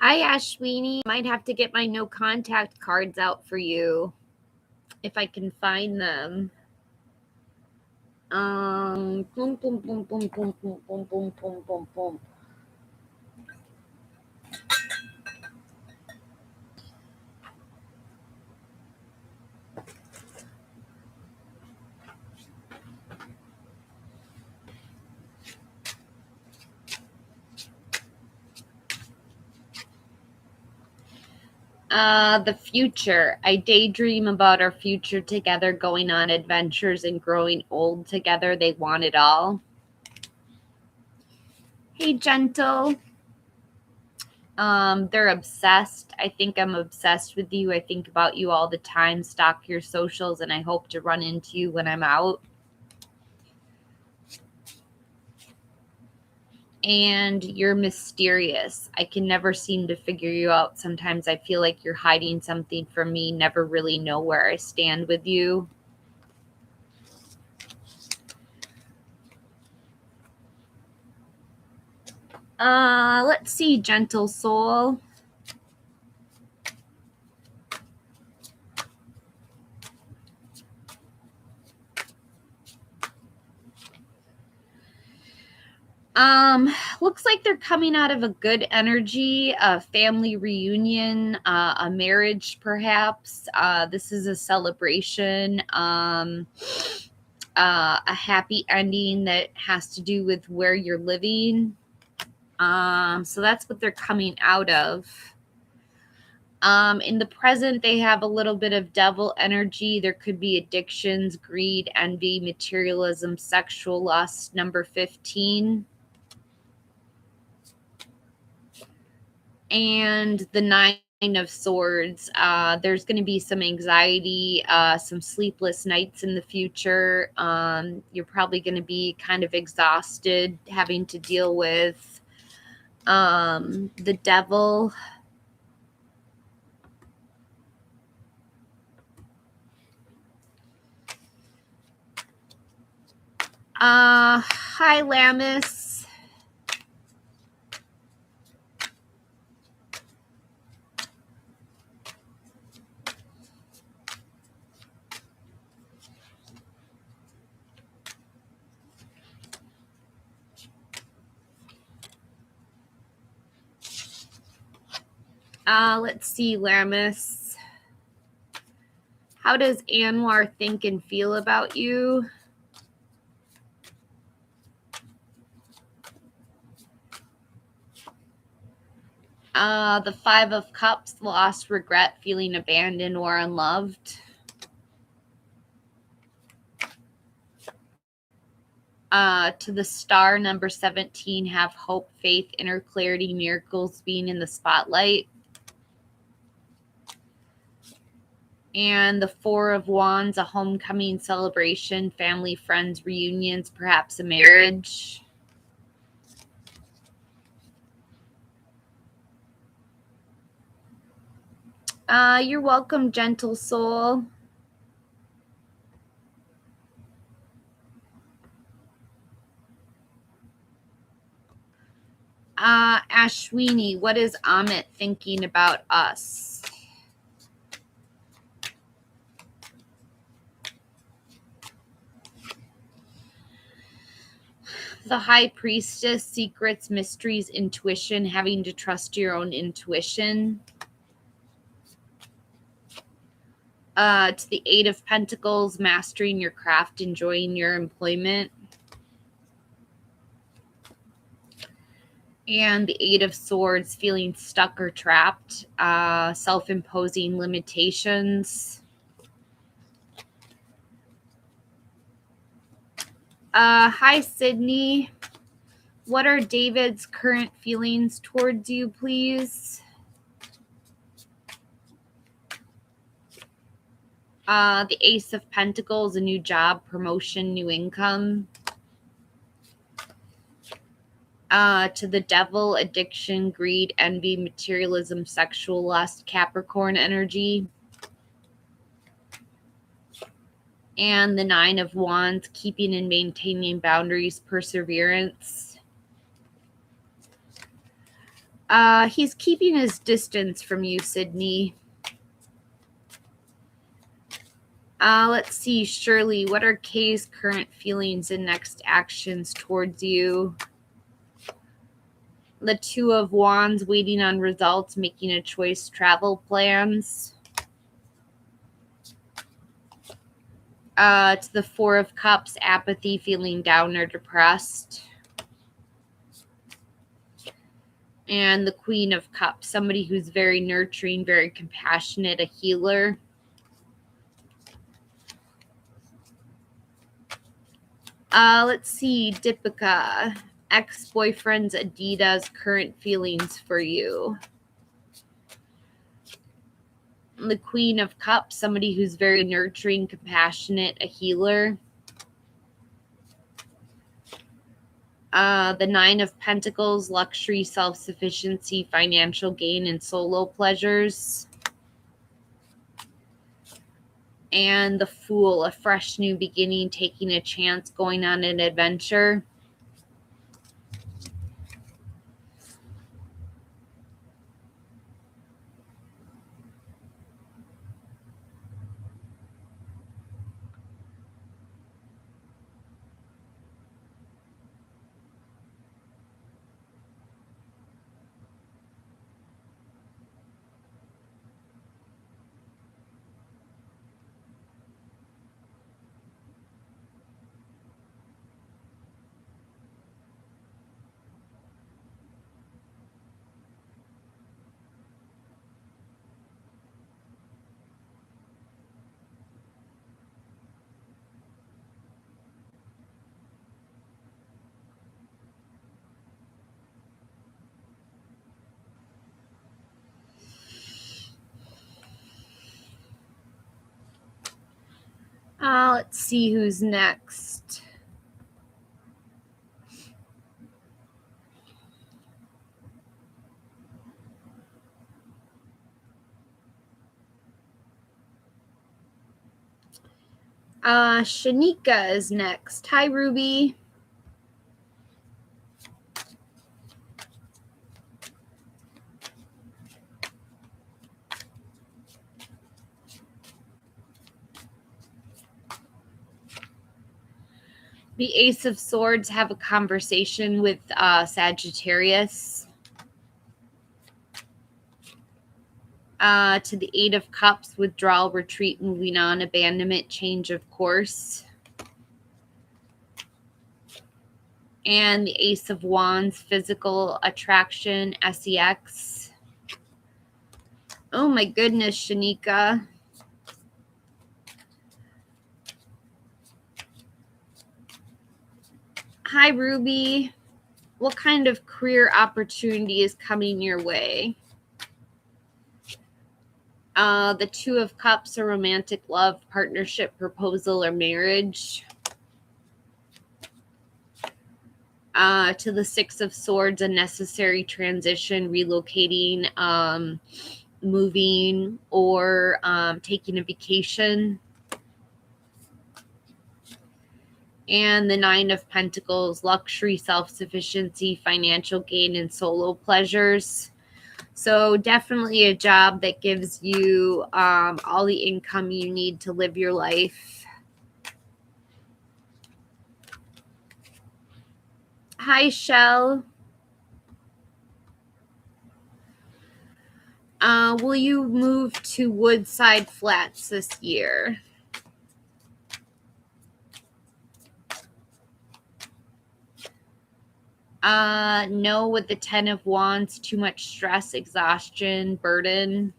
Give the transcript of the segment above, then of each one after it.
Hi, Ashwini. Might have to get my no contact cards out for you if I can find them. Boom, boom, boom, boom, boom, boom, boom, boom, boom, boom, boom. The future. I daydream about our future together, going on adventures and growing old together. They want it all. Hey, Gentle. They're obsessed. I think I'm obsessed with you. I think about you all the time, stalk your socials, and I hope to run into you when I'm out. And you're mysterious. I can never seem to figure you out. Sometimes I feel like you're hiding something from me, never really know where I stand with you. Let's see, gentle soul. Looks like they're coming out of a good energy, a family reunion, a marriage, perhaps. This is a celebration, a happy ending that has to do with where you're living. So that's what they're coming out of. In the present, they have a little bit of devil energy. There could be addictions, greed, envy, materialism, sexual lust, number 15. And the 9 of Swords. There's going to be some anxiety, some sleepless nights in the future. You're probably going to be kind of exhausted, having to deal with the devil. Hi, Lamis. Let's see, Lamis. How does Anwar think and feel about you? The 5 of Cups, lost, regret, feeling abandoned or unloved. To the Star, number 17, have hope, faith, inner clarity, miracles, being in the spotlight. And the 4 of Wands, a homecoming, celebration, family, friends, reunions, perhaps a marriage. You're welcome, gentle soul. Ashwini, what is Amit thinking about us? The High Priestess, secrets, mysteries, intuition, having to trust your own intuition. To the 8 of Pentacles, mastering your craft, enjoying your employment. And the 8 of Swords, feeling stuck or trapped, self-imposing limitations. Hi, Sydney. What are David's current feelings towards you, please? The Ace of Pentacles, a new job, promotion, new income. To the Devil, addiction, greed, envy, materialism, sexual lust, Capricorn energy. And the 9 of Wands, keeping and maintaining boundaries, perseverance. He's keeping his distance from you, Sydney. Let's see, Shirley, what are Kay's current feelings and next actions towards you? The Two of Wands, waiting on results, making a choice, travel plans. To the Four of Cups, apathy, feeling down or depressed. And the Queen of Cups, somebody who's very nurturing, very compassionate, a healer. Let's see, Deepika, ex-boyfriend's Adidas, current feelings for you. The Queen of Cups, somebody who's very nurturing, compassionate, a healer. The Nine of Pentacles, luxury, self-sufficiency, financial gain, and solo pleasures. And the Fool, a fresh new beginning, taking a chance, going on an adventure. Let's see who's next. Shanika is next. Hi, Ruby. The Ace of Swords, have a conversation with Sagittarius. To the Eight of Cups, withdrawal, retreat, moving on, abandonment, change of course. And the Ace of Wands, physical attraction, sex. Oh my goodness, Shanika. Hi, Ruby. What kind of career opportunity is coming your way? The Two of Cups, a romantic love, partnership, proposal, or marriage. To the Six of Swords, a necessary transition, relocating, moving, or taking a vacation. And the Nine of Pentacles, luxury, self-sufficiency, financial gain, and solo pleasures. So definitely a job that gives you all the income you need to live your life. Hi, Shell. Will you move to Woodside Flats this year? No, with the Ten of Wands, too much stress, exhaustion, burden.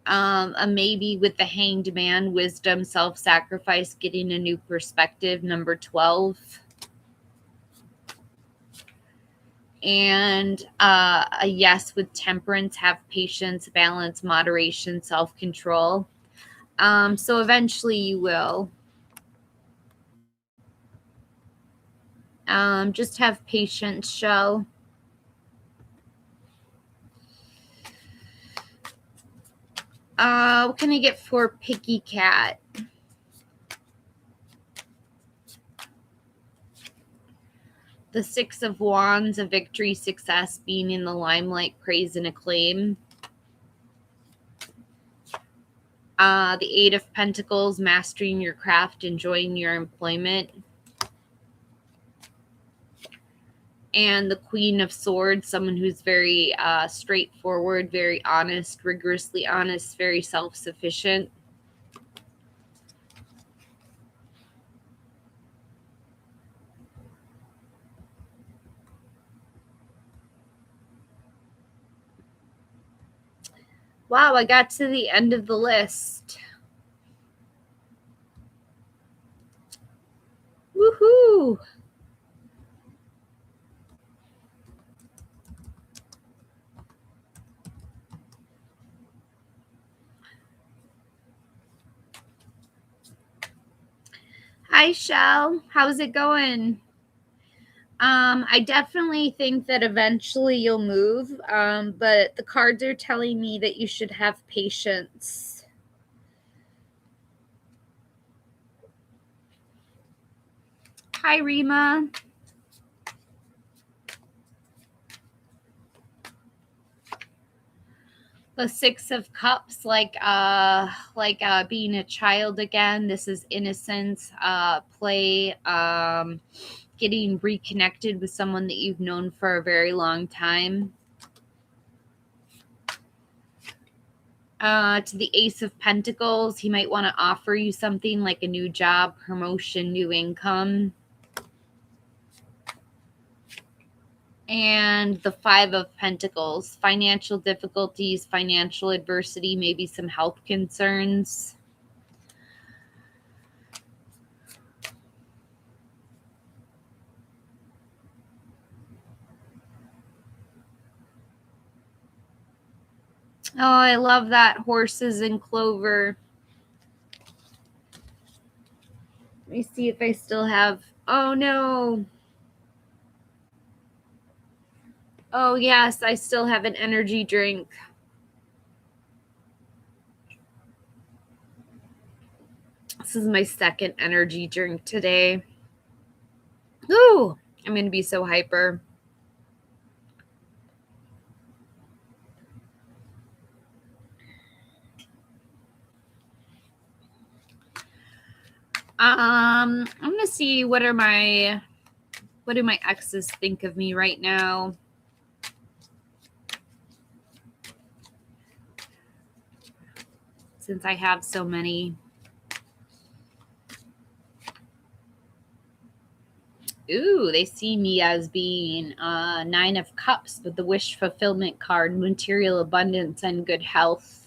A maybe with the Hanged Man, wisdom, self-sacrifice, getting a new perspective, number 12. And a yes with Temperance, have patience, balance, moderation, self-control. So eventually you will. Just have patience, Shell. What can I get for Picky Cat? The Six of Wands, a victory, success, being in the limelight, praise, and acclaim. The Eight of Pentacles, mastering your craft, enjoying your employment. And the Queen of Swords, someone who's very straightforward, very honest, rigorously honest, very self-sufficient. Wow, I got to the end of the list. Woohoo! Hi, Shell. How's it going? I definitely think that eventually you'll move, but the cards are telling me that you should have patience. Hi, Rima. The Six of Cups, like being a child again. This is innocence, play, getting reconnected with someone that you've known for a very long time. To the Ace of Pentacles, he might want to offer you something like a new job, promotion, new income. And the Five of Pentacles, financial difficulties, financial adversity, maybe some health concerns. Oh, I love that. Horses and clover. Let me see if I still have. Oh, no. Oh, yes, I still have an energy drink. This is my second energy drink today. Ooh, I'm going to be so hyper. I'm going to see what do my exes think of me right now. Since I have so many. Ooh, they see me as being Nine of Cups with the wish fulfillment card, material abundance and good health.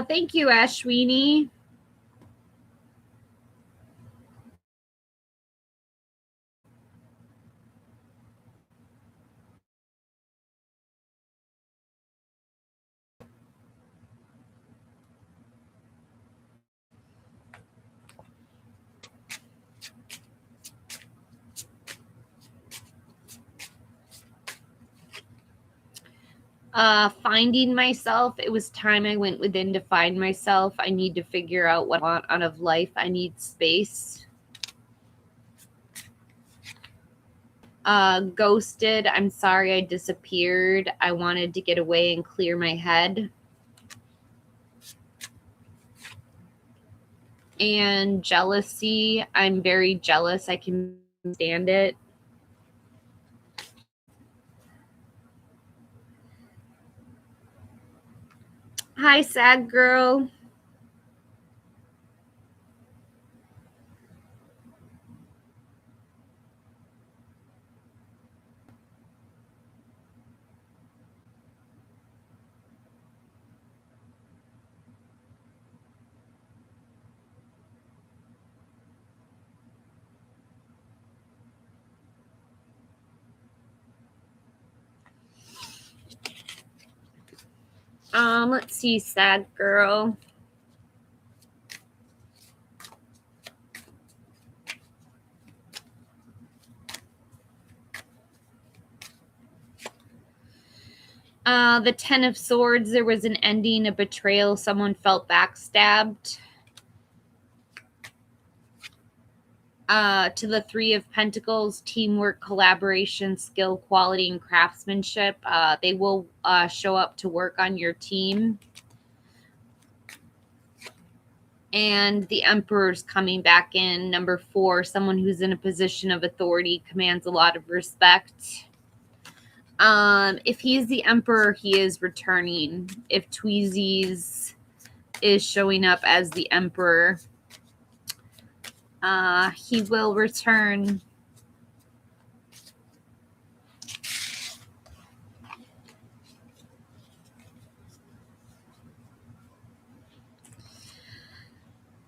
Thank you, Ashwini. Finding myself. It was time I went within to find myself. I need to figure out what I want out of life. I need space. Ghosted. I'm sorry I disappeared. I wanted to get away and clear my head. And jealousy. I'm very jealous. I can stand it. Hi, sad girl. Let's see, sad girl. The Ten of Swords, there was an ending, a betrayal. Someone felt backstabbed. To the Three of Pentacles, teamwork, collaboration, skill, quality, and craftsmanship. They will show up to work on your team. And the Emperor's coming back in. Number 4, someone who's in a position of authority, commands a lot of respect. If he's the Emperor, he is returning. If Tweezy's is showing up as the Emperor, he will return.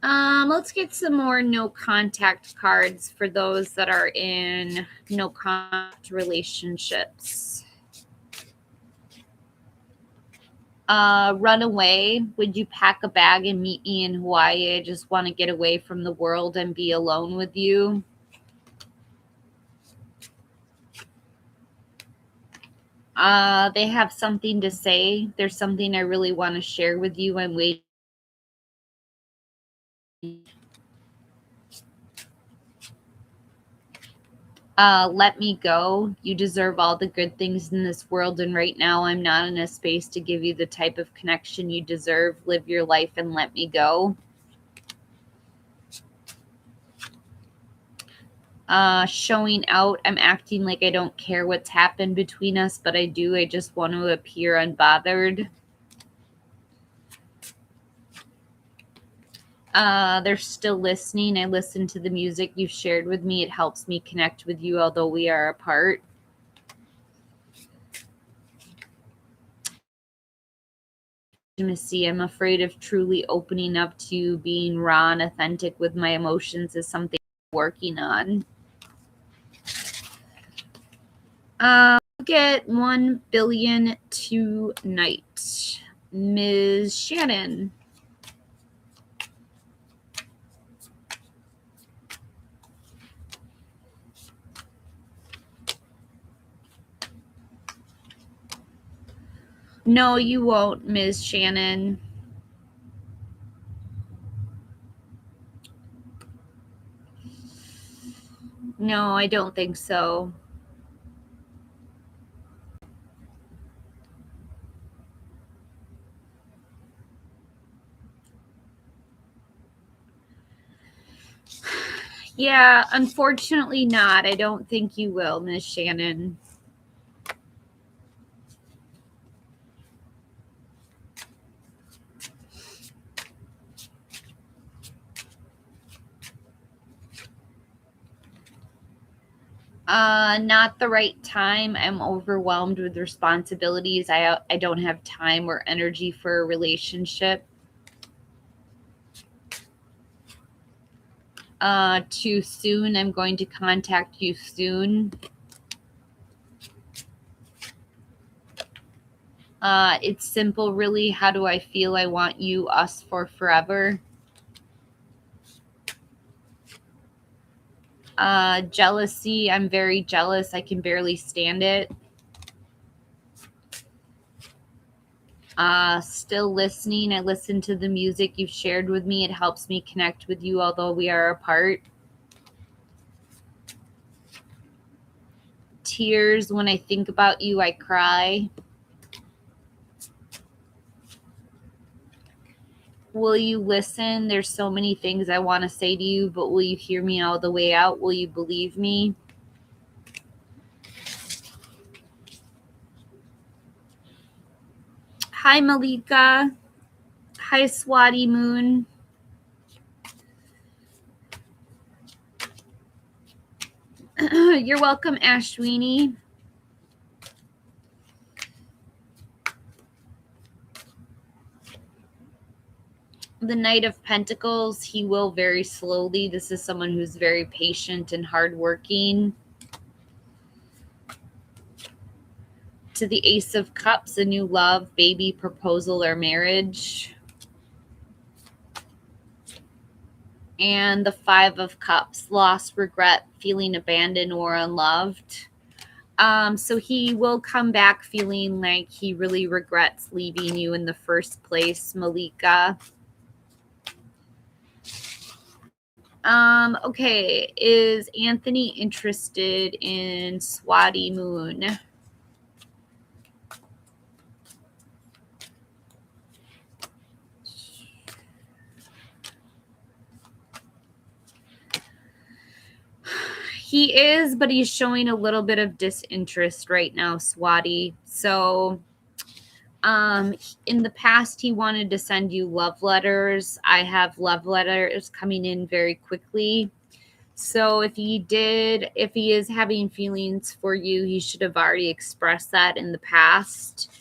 Let's get some more no contact cards for those that are in no contact relationships. Run away. Would you pack a bag and meet me in Hawaii? I just want to get away from the world and be alone with you. They have something to say. There's something I really want to share with you. I'm waiting. Let me go. You deserve all the good things in this world, and right now I'm not in a space to give you the type of connection you deserve. Live your life and let me go. Showing out. I'm acting like I don't care what's happened between us, but I do. I just want to appear unbothered. They're still listening. I listen to the music you've shared with me. It helps me connect with you, although we are apart. Intimacy. I'm afraid of truly opening up to you. Being raw and authentic with my emotions is something I'm working on. Get 1 billion tonight. Ms. Shannon. No, you won't, Ms. Shannon. No, I don't think so. Yeah, unfortunately not. I don't think you will, Ms. Shannon. Not the right time. I'm overwhelmed with responsibilities. I don't have time or energy for a relationship. Too soon. I'm going to contact you soon. It's simple, really. How do I feel? I want you, us for forever. Jealousy. I'm very jealous. I can barely stand it. Still listening. I listen to the music you've shared with me. It helps me connect with you, although we are apart. Tears. When I think about you, I cry. Will you listen? There's so many things I want to say to you, but will you hear me all the way out? Will you believe me? Hi, Malika. Hi, Swati Moon. You're welcome, Ashwini. The Knight of Pentacles, he will very slowly. This is someone who's very patient and hardworking. To the Ace of Cups, a new love, baby, proposal, or marriage. And the Five of Cups, loss, regret, feeling abandoned or unloved. So he will come back feeling like he really regrets leaving you in the first place, Malika. Okay, is Anthony interested in Swati Moon? He is, but he's showing a little bit of disinterest right now, Swati. So in the past he wanted to send you love letters. I have love letters coming in very quickly. So if he is having feelings for you, he should have already expressed that in the past.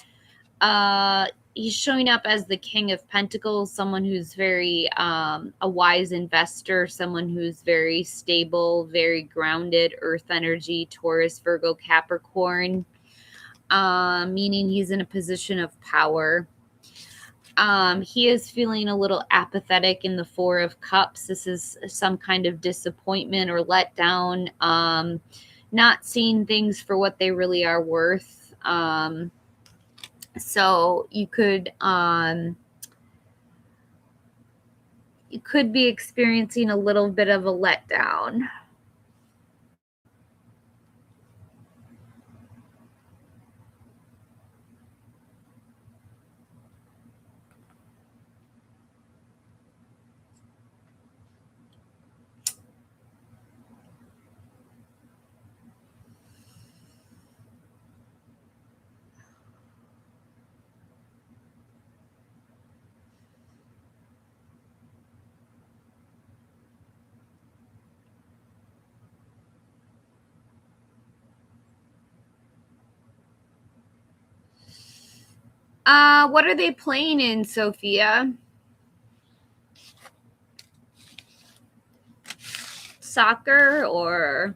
He's showing up as the King of Pentacles, someone who's very a wise investor, someone who's very stable, very grounded, earth energy, Taurus, Virgo, Capricorn, meaning he's in a position of power. He is feeling a little apathetic in the Four of Cups. This is some kind of disappointment or letdown, not seeing things for what they really are worth. So you could be experiencing a little bit of a letdown. What are they playing in, Sophia? Soccer or...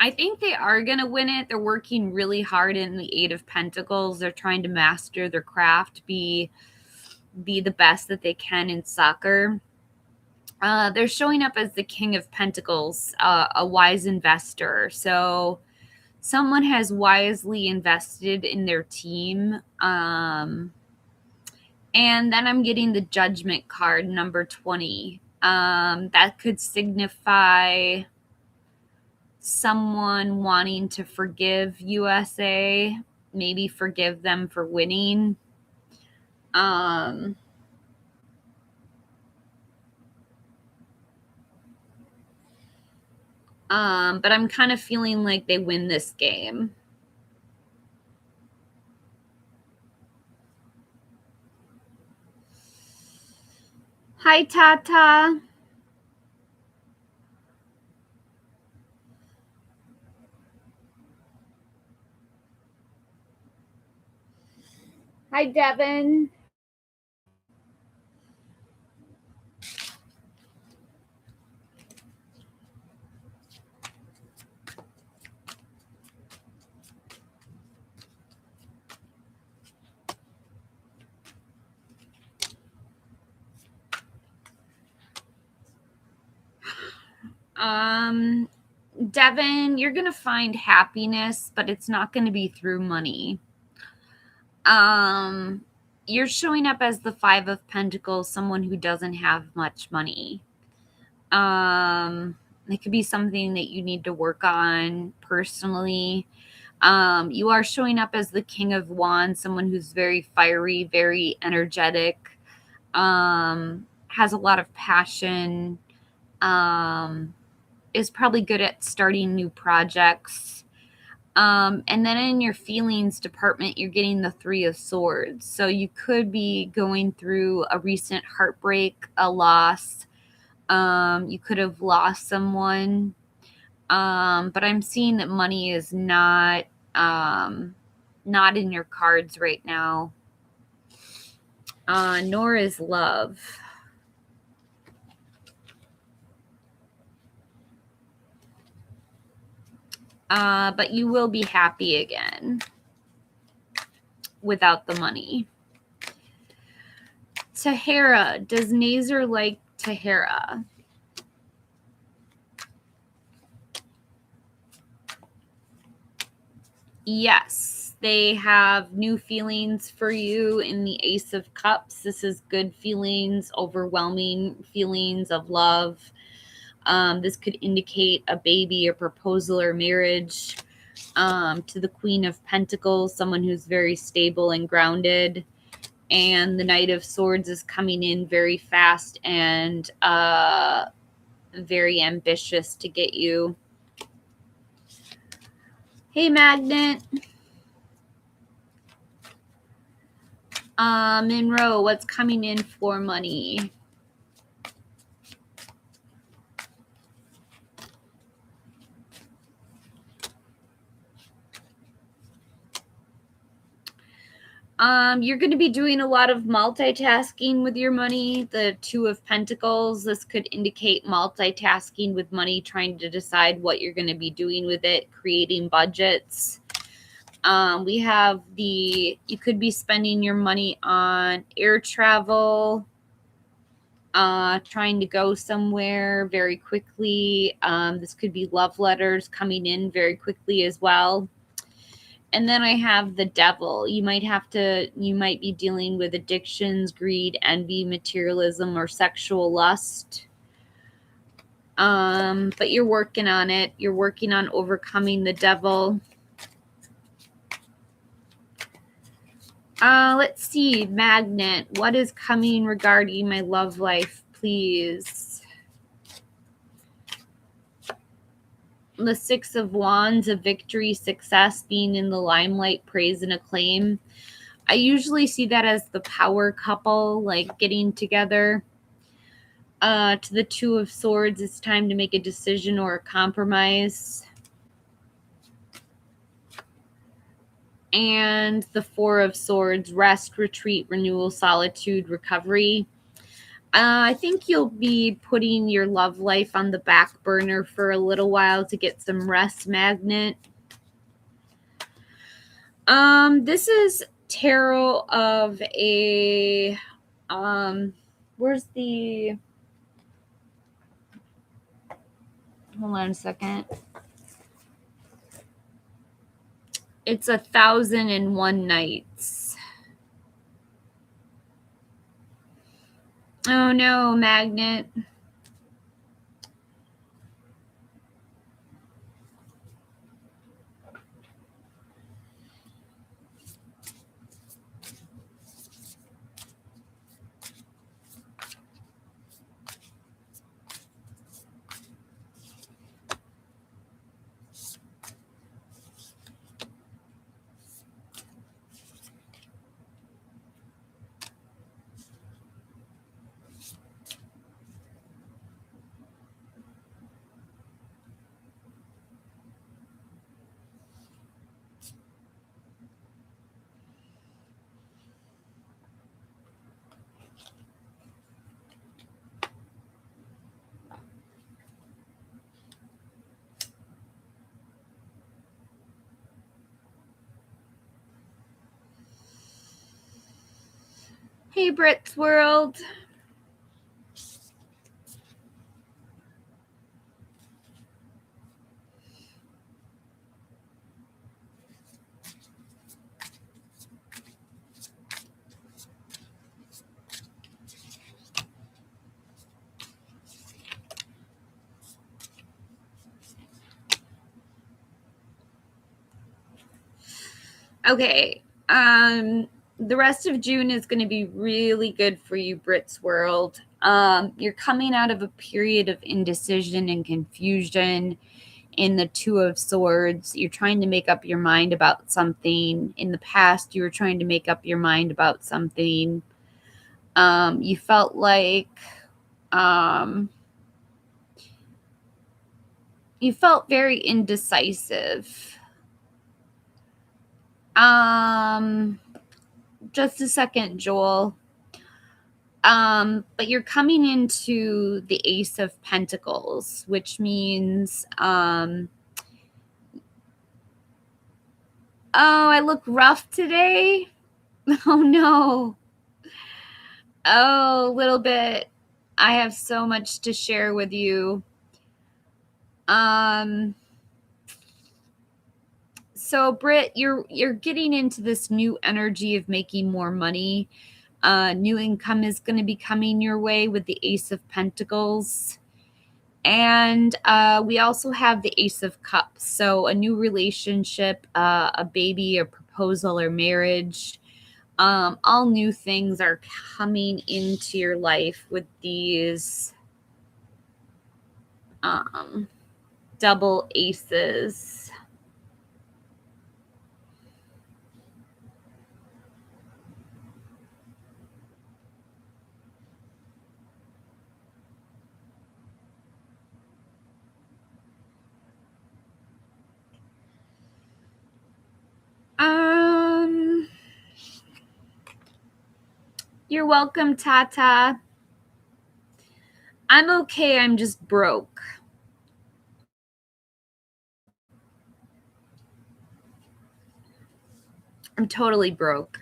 I think they are going to win it. They're working really hard in the Eight of Pentacles. They're trying to master their craft, be the best that they can in soccer. They're showing up as the King of Pentacles, a wise investor. So someone has wisely invested in their team. And then I'm getting the Judgment card, number 20. That could signify someone wanting to forgive USA, maybe forgive them for winning. But I'm kind of feeling like they win this game. Hi, Tata. Hi, Devin. Devin, you're going to find happiness, but it's not going to be through money. You're showing up as the Five of Pentacles, someone who doesn't have much money. It could be something that you need to work on personally. You are showing up as the King of Wands, someone who's very fiery, very energetic, has a lot of passion, is probably good at starting new projects. And then in your feelings department, you're getting the Three of Swords. So you could be going through a recent heartbreak, a loss. You could have lost someone. But I'm seeing that money is not in your cards right now. Nor is love. But you will be happy again without the money. Tahara. Does Nazar like Tahara? Yes, they have new feelings for you in the Ace of Cups. This is good feelings, overwhelming feelings of love. This could indicate a baby, a proposal, or marriage. To the Queen of Pentacles, someone who's very stable and grounded. And the Knight of Swords is coming in very fast and very ambitious to get you. Hey, Magnet. Monroe, what's coming in for money? You're going to be doing a lot of multitasking with your money. The Two of Pentacles, this could indicate multitasking with money, trying to decide what you're going to be doing with it, creating budgets. We have you could be spending your money on air travel, trying to go somewhere very quickly. This could be love letters coming in very quickly as well. And then I have the Devil. You might be dealing with addictions, greed, envy, materialism, or sexual lust. But you're working on it. You're working on overcoming the Devil. Let's see, Magnet. What is coming regarding my love life, please? The Six of Wands, of victory, success, being in the limelight, praise, and acclaim. I usually see that as the power couple, like getting together. To the Two of Swords, it's time to make a decision or a compromise. And the Four of Swords, rest, retreat, renewal, solitude, recovery. I think you'll be putting your love life on the back burner for a little while to get some rest, Magnet. This is tarot of a, where's the, hold on a second. It's 1,001 Nights. Oh no, Magnet. Hey, Brit's World. Okay. The rest of June is going to be really good for you, Brit's World. You're coming out of a period of indecision and confusion in the Two of Swords. You're trying to make up your mind about something. In the past, you were trying to make up your mind about something. You felt like You felt very indecisive. Just a second, Joel. But you're coming into the Ace of Pentacles, which means, oh, I look rough today. Oh no. Oh, a little bit. I have so much to share with you. So Britt, you're getting into this new energy of making more money. New income is going to be coming your way with the Ace of Pentacles. And we also have the Ace of Cups. So a new relationship, a baby, a proposal, or marriage. All new things are coming into your life with these double aces. You're welcome, Tata. I'm okay. I'm just broke. I'm totally broke.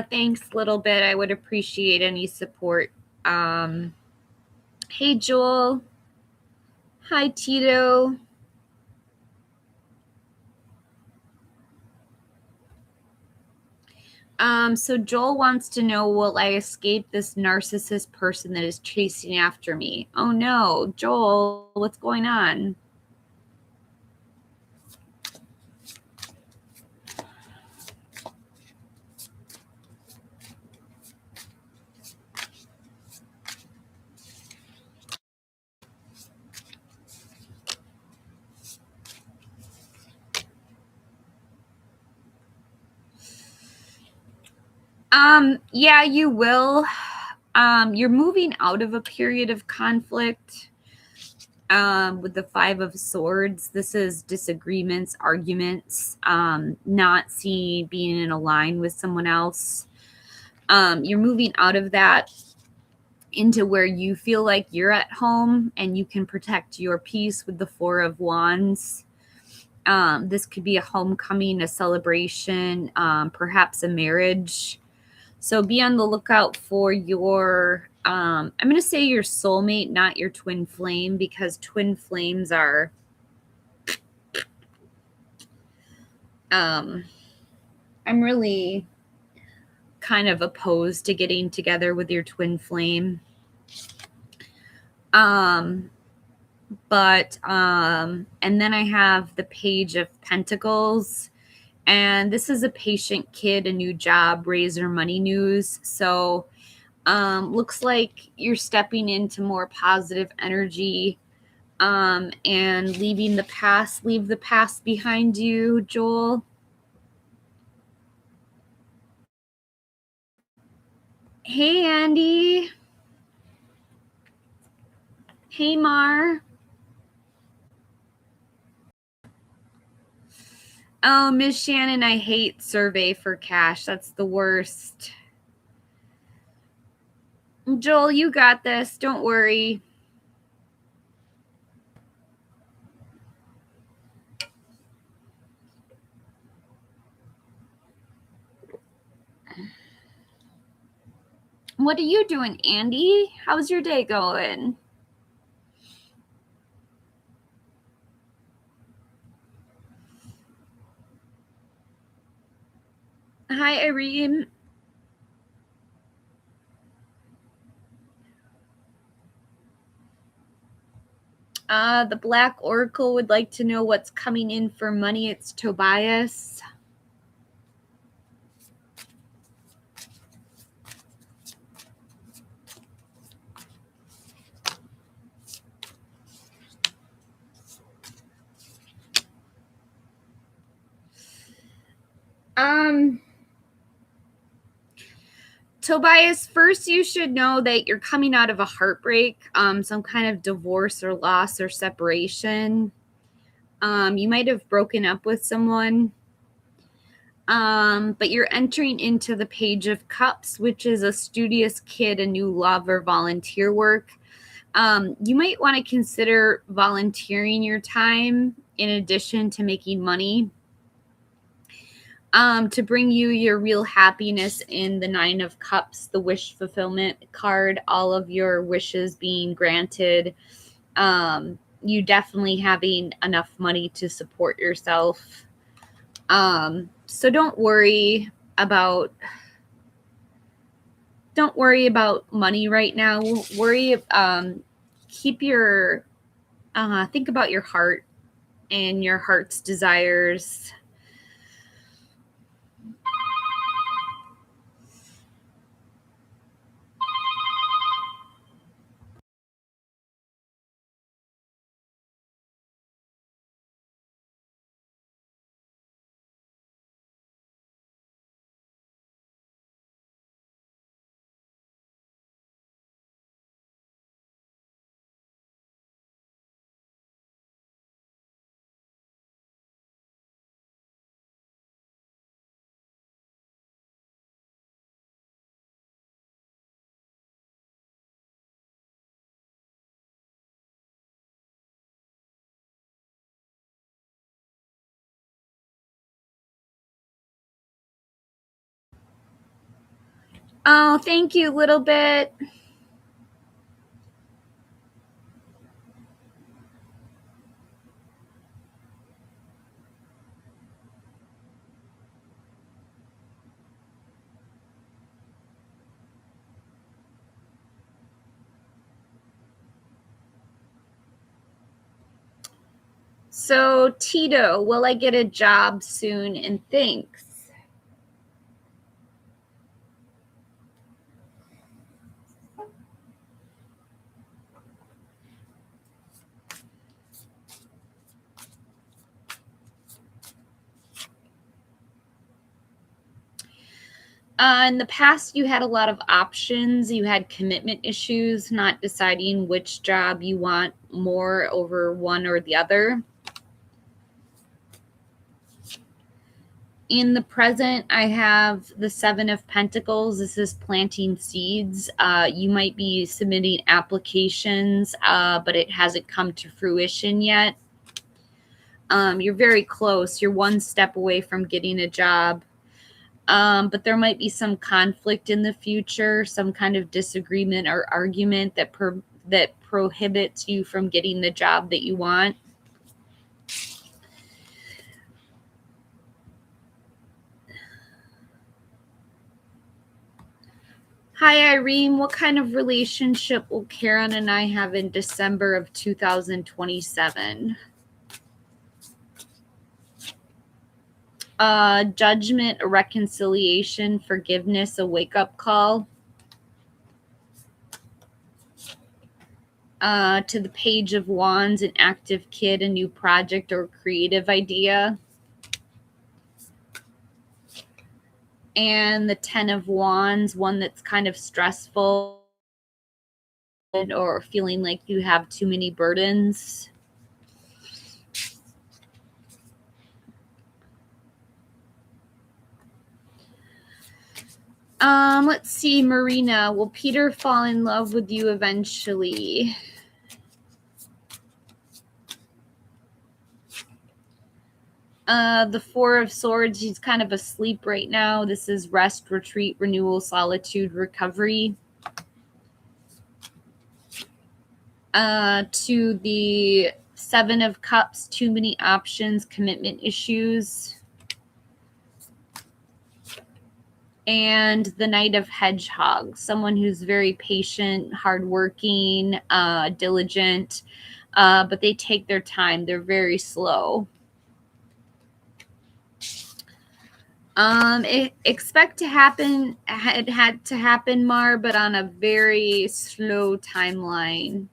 Thanks, little bit. I would appreciate any support. Hey, Joel. Hi, Tito. So Joel wants to know, will I escape this narcissist person that is chasing after me? Oh no, Joel, what's going on? Yeah, you will. You're moving out of a period of conflict. With the Five of Swords, this is disagreements, arguments, not being in a line with someone else. You're moving out of that into where you feel like you're at home and you can protect your peace with the Four of Wands. This could be a homecoming, a celebration, perhaps a marriage. So be on the lookout for your, I'm going to say your soulmate, not your twin flame, because twin flames are, I'm really kind of opposed to getting together with your twin flame. And then I have the Page of Pentacles. And this is a patient kid, a new job, raiser, money news. So looks like you're stepping into more positive energy and leave the past behind you, Joel. Hey, Andy. Hey, Mar. Oh, Miss Shannon, I hate Survey for Cash. That's the worst. Joel, you got this. Don't worry. What are you doing, Andy? How's your day going? Hi, Irene. The Black Oracle would like to know what's coming in for money. It's Tobias. Tobias, first you should know that you're coming out of a heartbreak, some kind of divorce or loss or separation. You might have broken up with someone. But you're entering into the Page of Cups, which is a studious kid, a new love or volunteer work. You might want to consider volunteering your time in addition to making money. To bring you your real happiness in the Nine of Cups, the wish fulfillment card, all of your wishes being granted. You definitely having enough money to support yourself. So don't worry about money right now. Keep your think about your heart and your heart's desires. Oh, thank you, little bit. So, Tito, will I get a job soon? And thanks. In the past, you had a lot of options. You had commitment issues, not deciding which job you want more over one or the other. In the present, I have the Seven of Pentacles. This is planting seeds. You might be submitting applications, but it hasn't come to fruition yet. You're very close. You're one step away from getting a job. But there might be some conflict in the future, some kind of disagreement or argument that prohibits you from getting the job that you want. Hi, Irene. What kind of relationship will Karen and I have in December of 2027? Judgment, a reconciliation, forgiveness, a wake-up call. To the Page of Wands, an active kid, a new project or creative idea. And the Ten of Wands, one that's kind of stressful or feeling like you have too many burdens. Let's see, Marina, will Peter fall in love with you eventually? The Four of Swords, he's kind of asleep right now. This is rest, retreat, renewal, solitude, recovery. To the Seven of Cups, too many options, commitment issues. And the Knight of Hedgehog, someone who's very patient, hardworking, diligent, but they take their time. They're very slow. It expect to happen. It had to happen, Mar, but on a very slow timeline.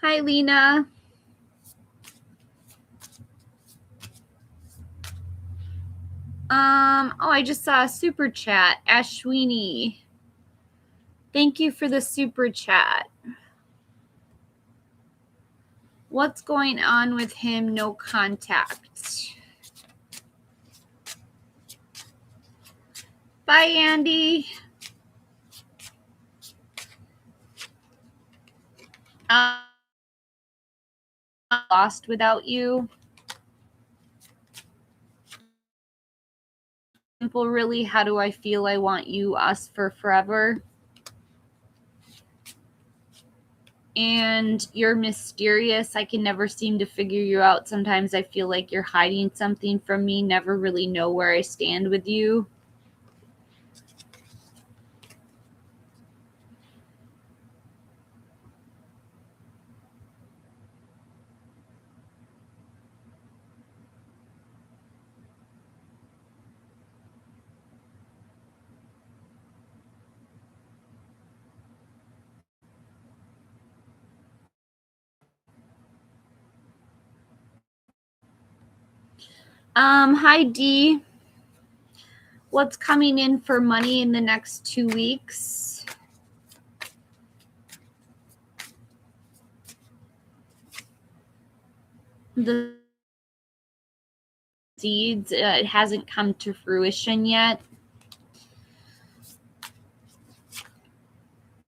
Hi, Lena. Oh, I just saw a super chat. Ashwini. Thank you for the super chat. What's going on with him? No contact. Bye, Andy. Lost without you. Simple, really. How do I feel? I want you, us for forever. And you're mysterious. I can never seem to figure you out. Sometimes I feel like you're hiding something from me. Never really know where I stand with you. Hi, Dee. What's coming in for money in the next 2 weeks? The seeds, it hasn't come to fruition yet.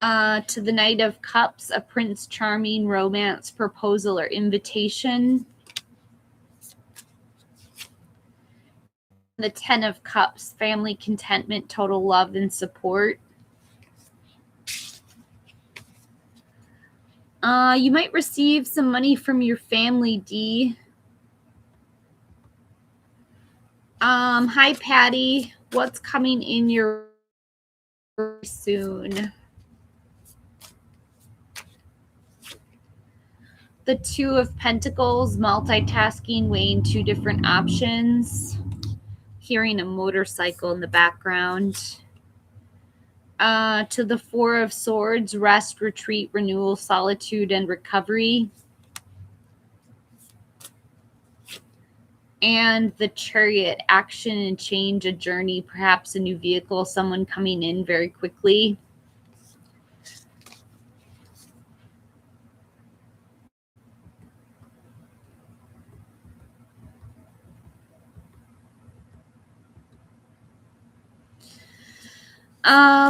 To the Knight of Cups, a Prince Charming romance proposal or invitation. The 10 of Cups, family contentment, total love and support. You might receive some money from your family, Dee. Hi, Patty. What's coming in your soon? The 2 of Pentacles, multitasking, weighing 2 different options. Hearing a motorcycle in the background. To the 4 of Swords, rest, retreat, renewal, solitude, and recovery. And the Chariot, action and change, a journey, perhaps a new vehicle, someone coming in very quickly.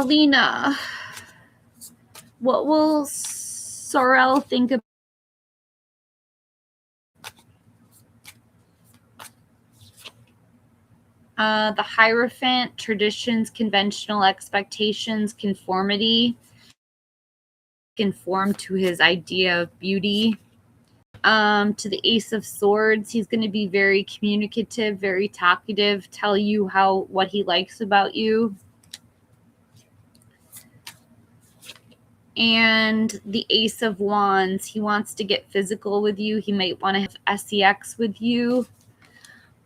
Lena, what will Sorrel think about the Hierophant, traditions, conventional expectations, conformity, conform to his idea of beauty. To the Ace of Swords, he's going to be very communicative, very talkative, tell you what he likes about you. And the Ace of Wands, he wants to get physical with you. He might want to have sex with you.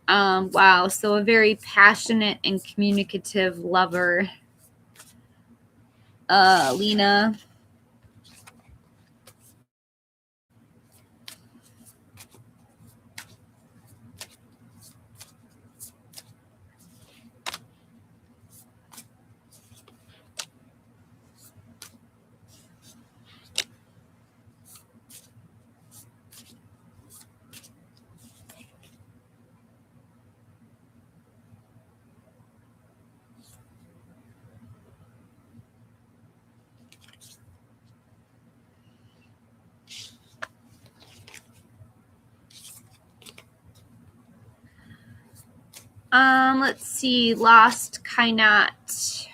Wow, so a very passionate and communicative lover. Lena. Let's see, Lost Kainat.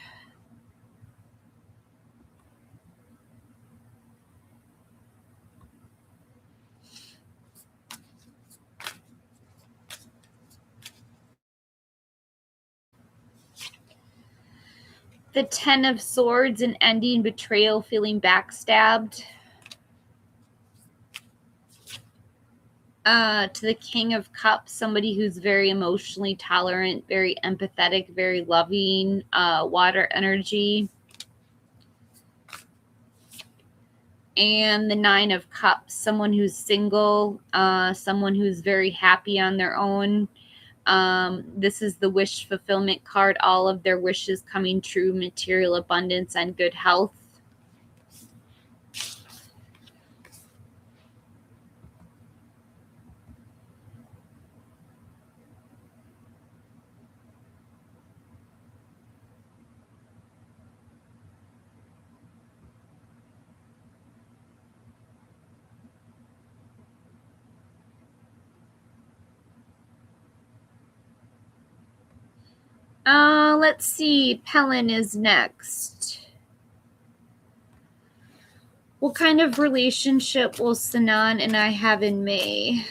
The 10 of Swords, an ending, betrayal, feeling backstabbed. To the King of Cups, somebody who's very emotionally tolerant, very empathetic, very loving, water energy. And the 9 of Cups, someone who's single, someone who's very happy on their own. This is the wish fulfillment card, all of their wishes coming true, material abundance and good health. Let's see. Pelin is next. What kind of relationship will Sanan and I have in May?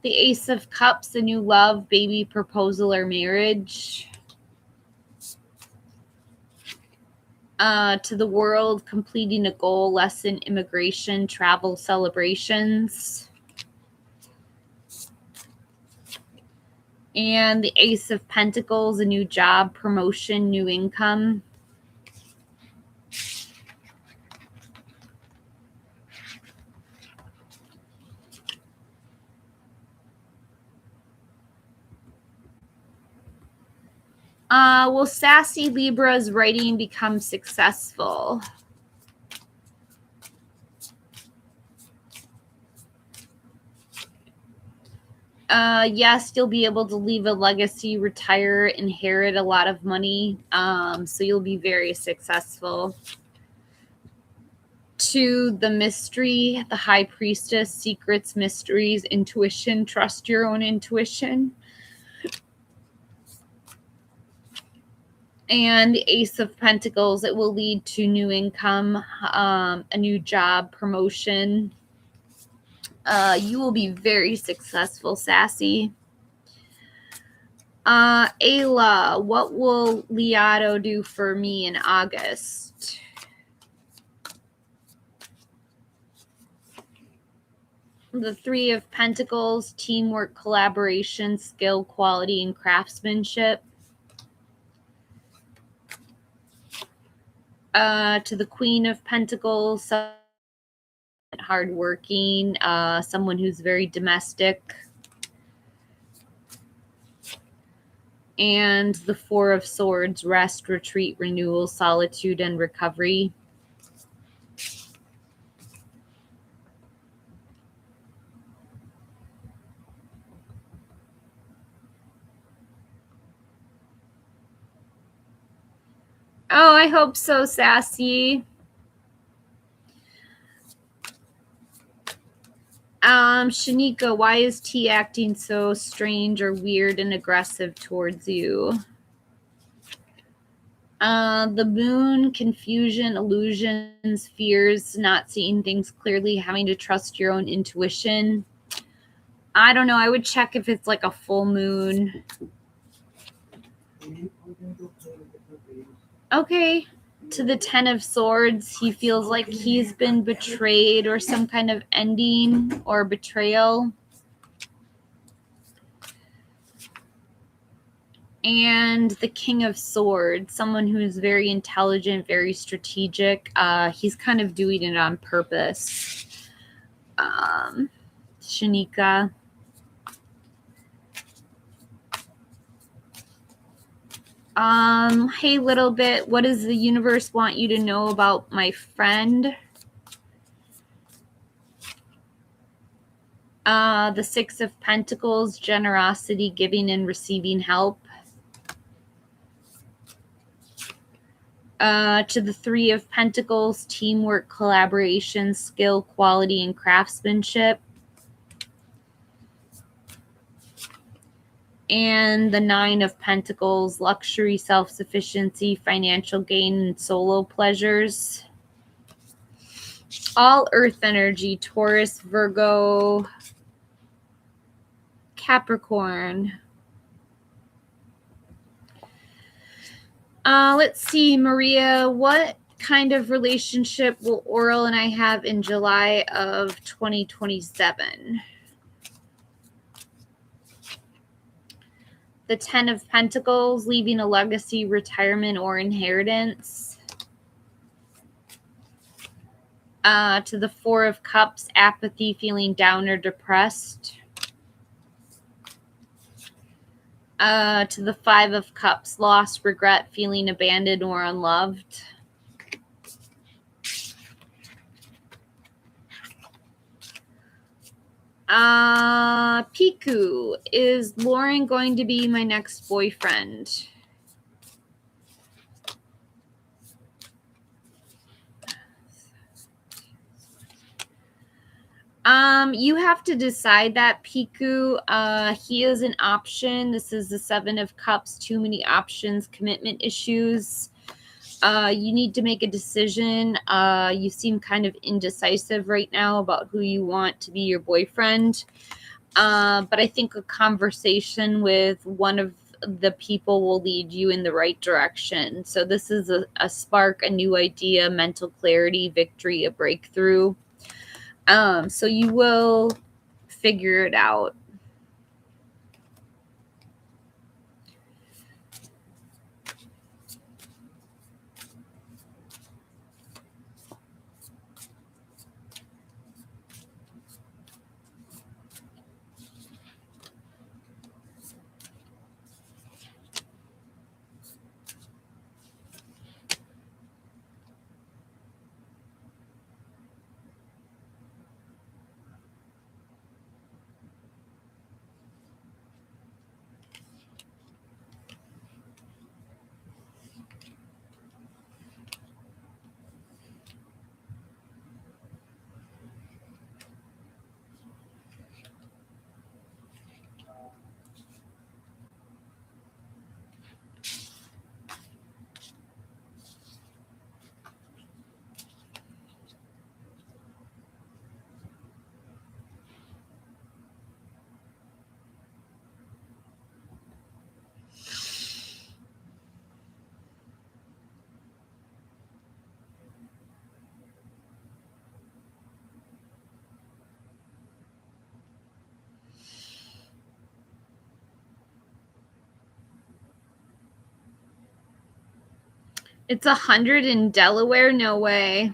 The Ace of Cups, a new love, baby, proposal, or marriage. To the World, completing a goal, lesson, immigration, travel, celebrations. And the Ace of Pentacles, a new job, promotion, new income. Will sassy Libra's writing become successful? Yes, you'll be able to leave a legacy, retire, inherit a lot of money. So you'll be very successful. To the Mystery, the High Priestess, secrets, mysteries, intuition, trust your own intuition. And the Ace of Pentacles, it will lead to new income, a new job, promotion. You will be very successful, sassy. Ayla, what will Liato do for me in August? The 3 of Pentacles, teamwork, collaboration, skill, quality, and craftsmanship. To the Queen of Pentacles, hardworking, someone who's very domestic. And the 4 of Swords, rest, retreat, renewal, solitude, and recovery. Oh, I hope so, sassy. Shanika, why is T acting so strange or weird and aggressive towards you? The Moon, confusion, illusions, fears, not seeing things clearly, having to trust your own intuition. I don't know. I would check if it's like a full moon. Okay. To the 10 of Swords, he feels like he's been betrayed or some kind of ending or betrayal. And the King of Swords, someone who is very intelligent, very strategic. He's kind of doing it on purpose. Shanika. Hey, little bit, what does the universe want you to know about my friend? The 6 of Pentacles, generosity, giving and receiving help. To the 3 of Pentacles, teamwork, collaboration, skill, quality, and craftsmanship. And the 9 of Pentacles, luxury, self-sufficiency, financial gain, and solo pleasures. All earth energy, Taurus, Virgo, Capricorn. Let's see, Maria, what kind of relationship will Oral and I have in July of 2027? The 10 of Pentacles, leaving a legacy, retirement, or inheritance. To the 4 of Cups, apathy, feeling down or depressed. To the 5 of Cups, loss, regret, feeling abandoned or unloved. Piku, is Lauren going to be my next boyfriend? You have to decide that, Piku. He is an option. This is the 7 of Cups, too many options, commitment issues. You need to make a decision. You seem kind of indecisive right now about who you want to be your boyfriend. But I think a conversation with one of the people will lead you in the right direction. So this is a spark, a new idea, mental clarity, victory, a breakthrough. So you will figure it out. It's 100 in Delaware? No way.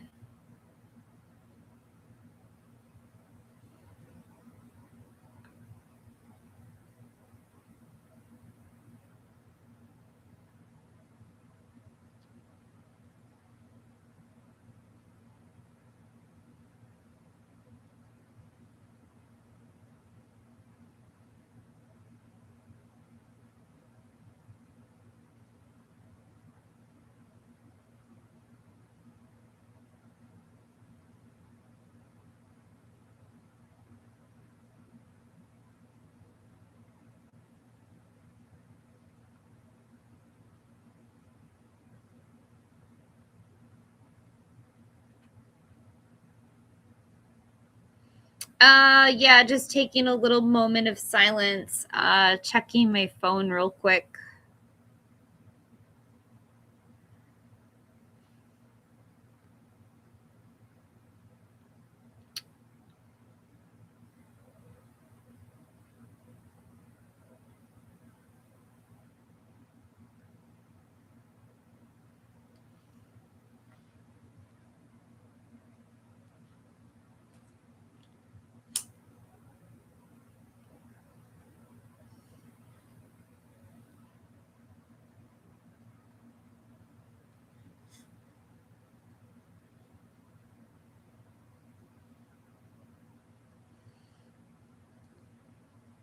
Yeah, just taking a little moment of silence, checking my phone real quick.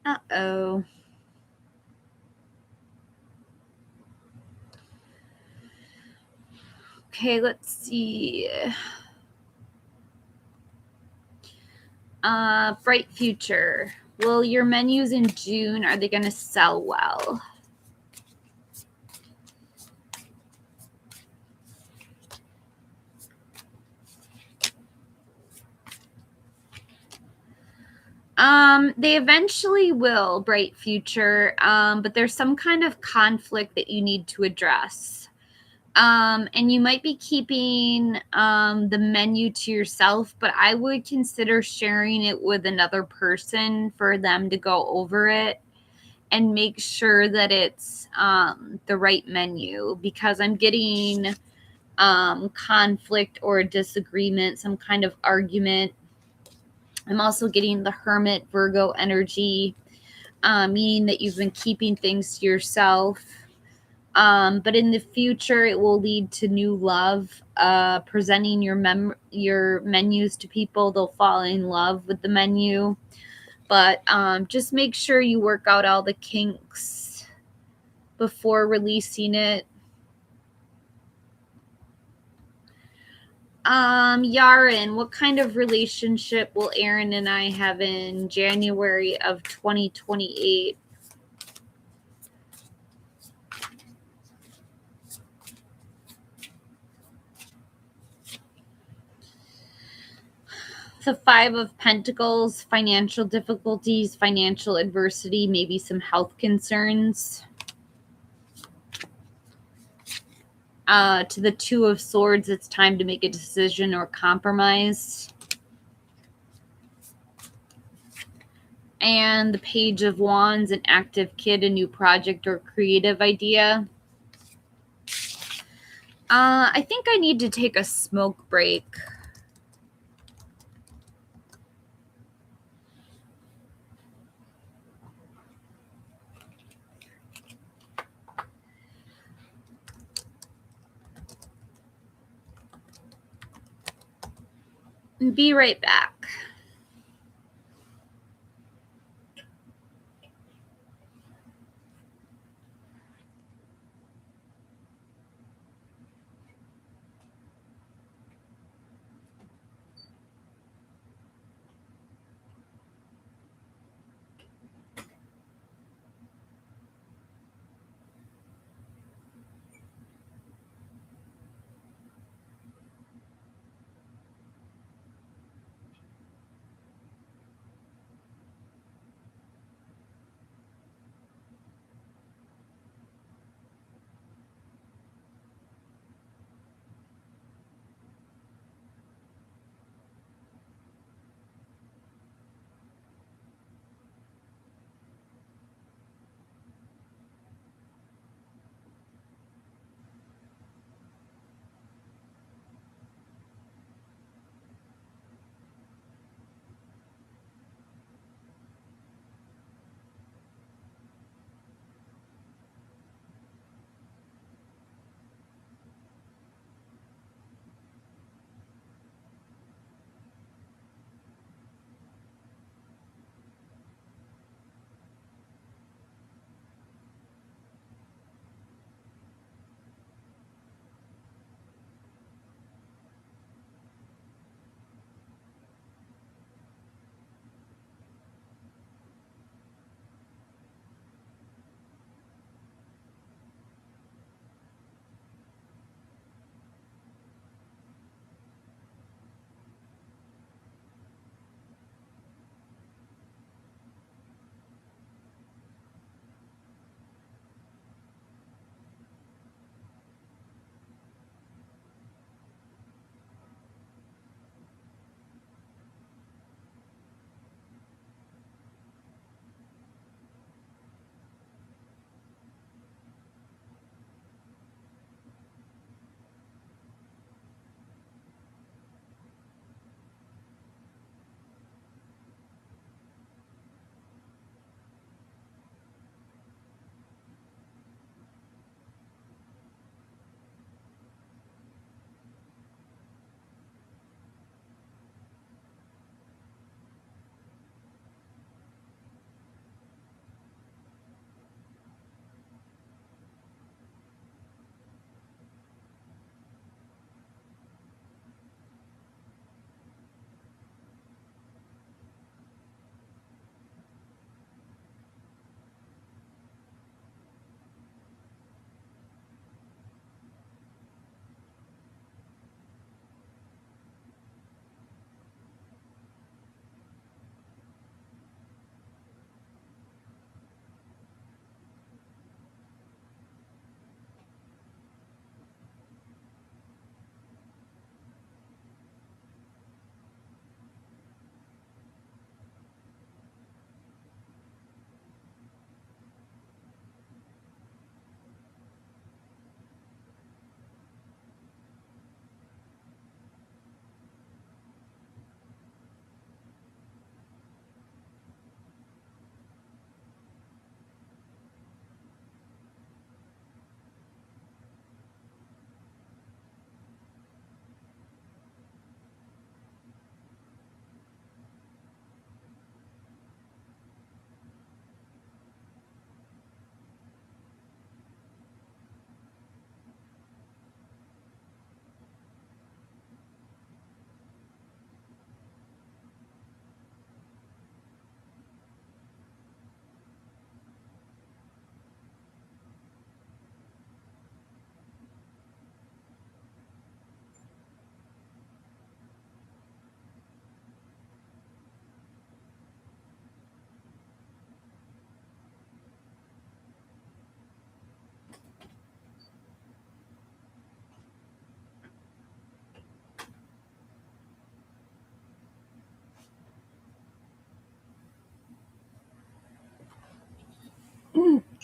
Uh-oh. Okay, let's see. Bright future. Will your menus in June, are they going to sell well? They eventually will, bright future, but there's some kind of conflict that you need to address. And you might be keeping the menu to yourself, but I would consider sharing it with another person for them to go over it and make sure that it's the right menu, because I'm getting conflict or a disagreement, some kind of argument. I'm also getting the Hermit Virgo energy, meaning that you've been keeping things to yourself. But in the future, it will lead to new love. Presenting your menus to people, they'll fall in love with the menu. But just make sure you work out all the kinks before releasing it. Yaren, what kind of relationship will Aaron and I have in January of 2028? The Five of Pentacles, financial difficulties, financial adversity, maybe some health concerns. To the Two of Swords, it's time to make a decision or compromise. And the Page of Wands, an active kid, a new project or creative idea. I think I need to take a smoke break. Be right back.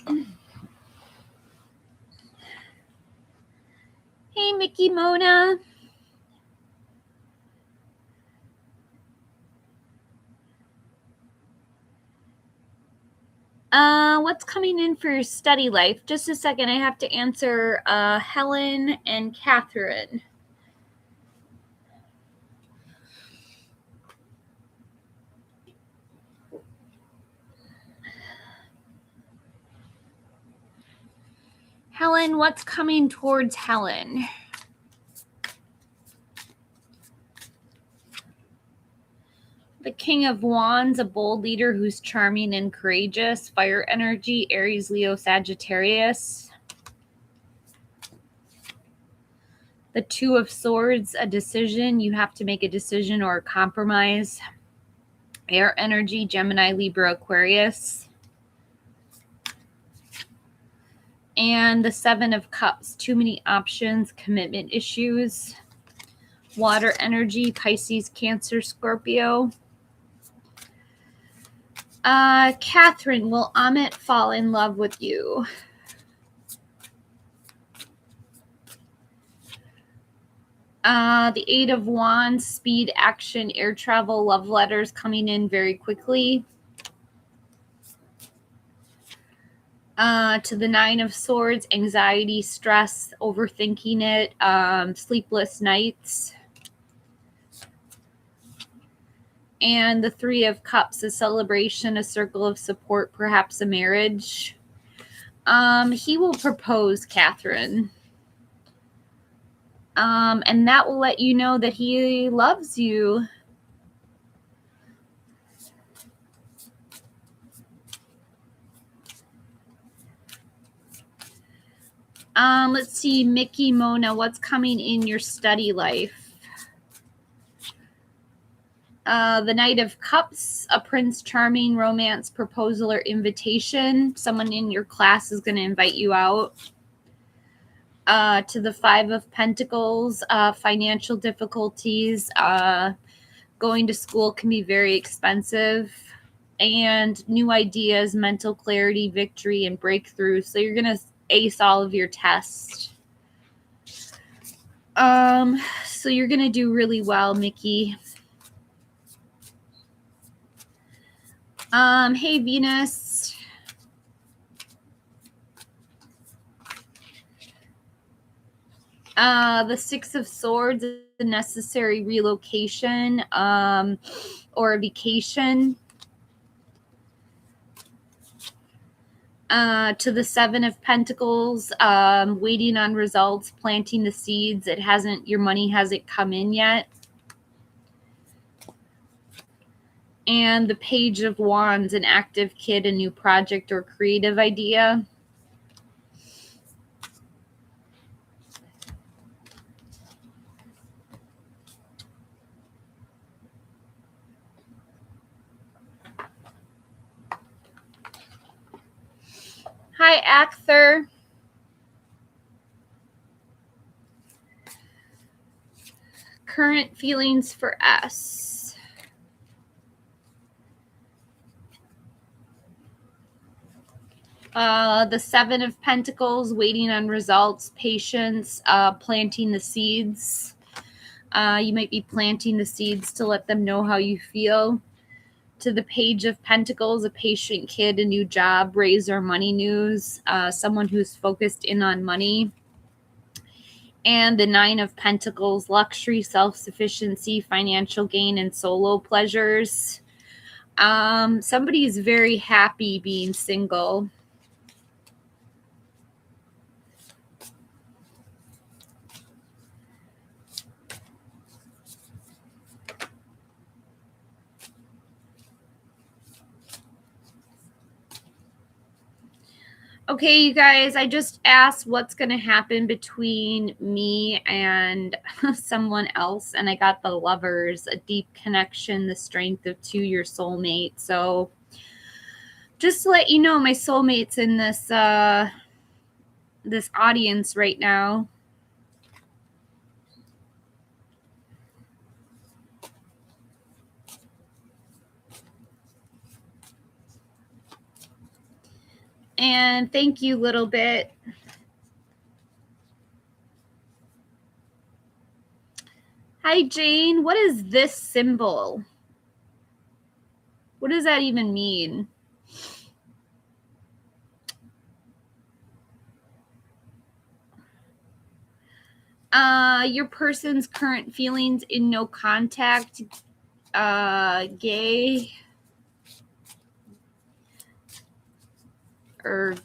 Hey, Mickey Mona. What's coming in for your study life? Just a second. I have to answer Helen and KATHRYN. Helen, what's coming towards Helen? The King of Wands, a bold leader who's charming and courageous. Fire energy, Aries, Leo, Sagittarius. The Two of Swords, a decision. You have to make a decision or a compromise. Air energy, Gemini, Libra, Aquarius. And the Seven of Cups, too many options, commitment issues. Water energy, Pisces, Cancer, Scorpio. KATHRYN, will Amit fall in love with you? The Eight of Wands, speed, action, air travel, love letters coming in very quickly. To the Nine of Swords, anxiety, stress, overthinking it, sleepless nights. And the Three of Cups, a celebration, a circle of support, perhaps a marriage. He will propose, KATHRYN. And that will let you know that he loves you. Let's see, Mickey Mona, what's coming in your study life? The Knight of Cups, a Prince Charming, romance, proposal, or invitation. Someone in your class is going to invite you out. To the Five of Pentacles, financial difficulties. Going to school can be very expensive. And new ideas, mental clarity, victory, and breakthrough. So you're going to ace all of your tests. So you're going to do really well, Mickey. Hey, Venus. The Six of Swords, a necessary relocation, or a vacation. To the Seven of Pentacles, waiting on results, planting the seeds. Your money hasn't come in yet. And the Page of Wands, an active kid, a new project or creative idea. Hi, Acther. Current feelings for S. The Seven of Pentacles, waiting on results, patience, planting the seeds. You might be planting the seeds to let them know how you feel. To the Page of Pentacles, a patient kid, a new job, raise or money news, someone who's focused in on money. And the Nine of Pentacles, luxury, self-sufficiency, financial gain, and solo pleasures. Somebody is very happy being single. Okay, you guys, I just asked what's going to happen between me and someone else, and I got the Lovers, a deep connection, the strength of two, your soulmate. So just to let you know, my soulmate's in this this audience right now. And thank you, Little Bit. Hi, Jane. What is this symbol? What does that even mean? Your person's current feelings in no contact, gay, or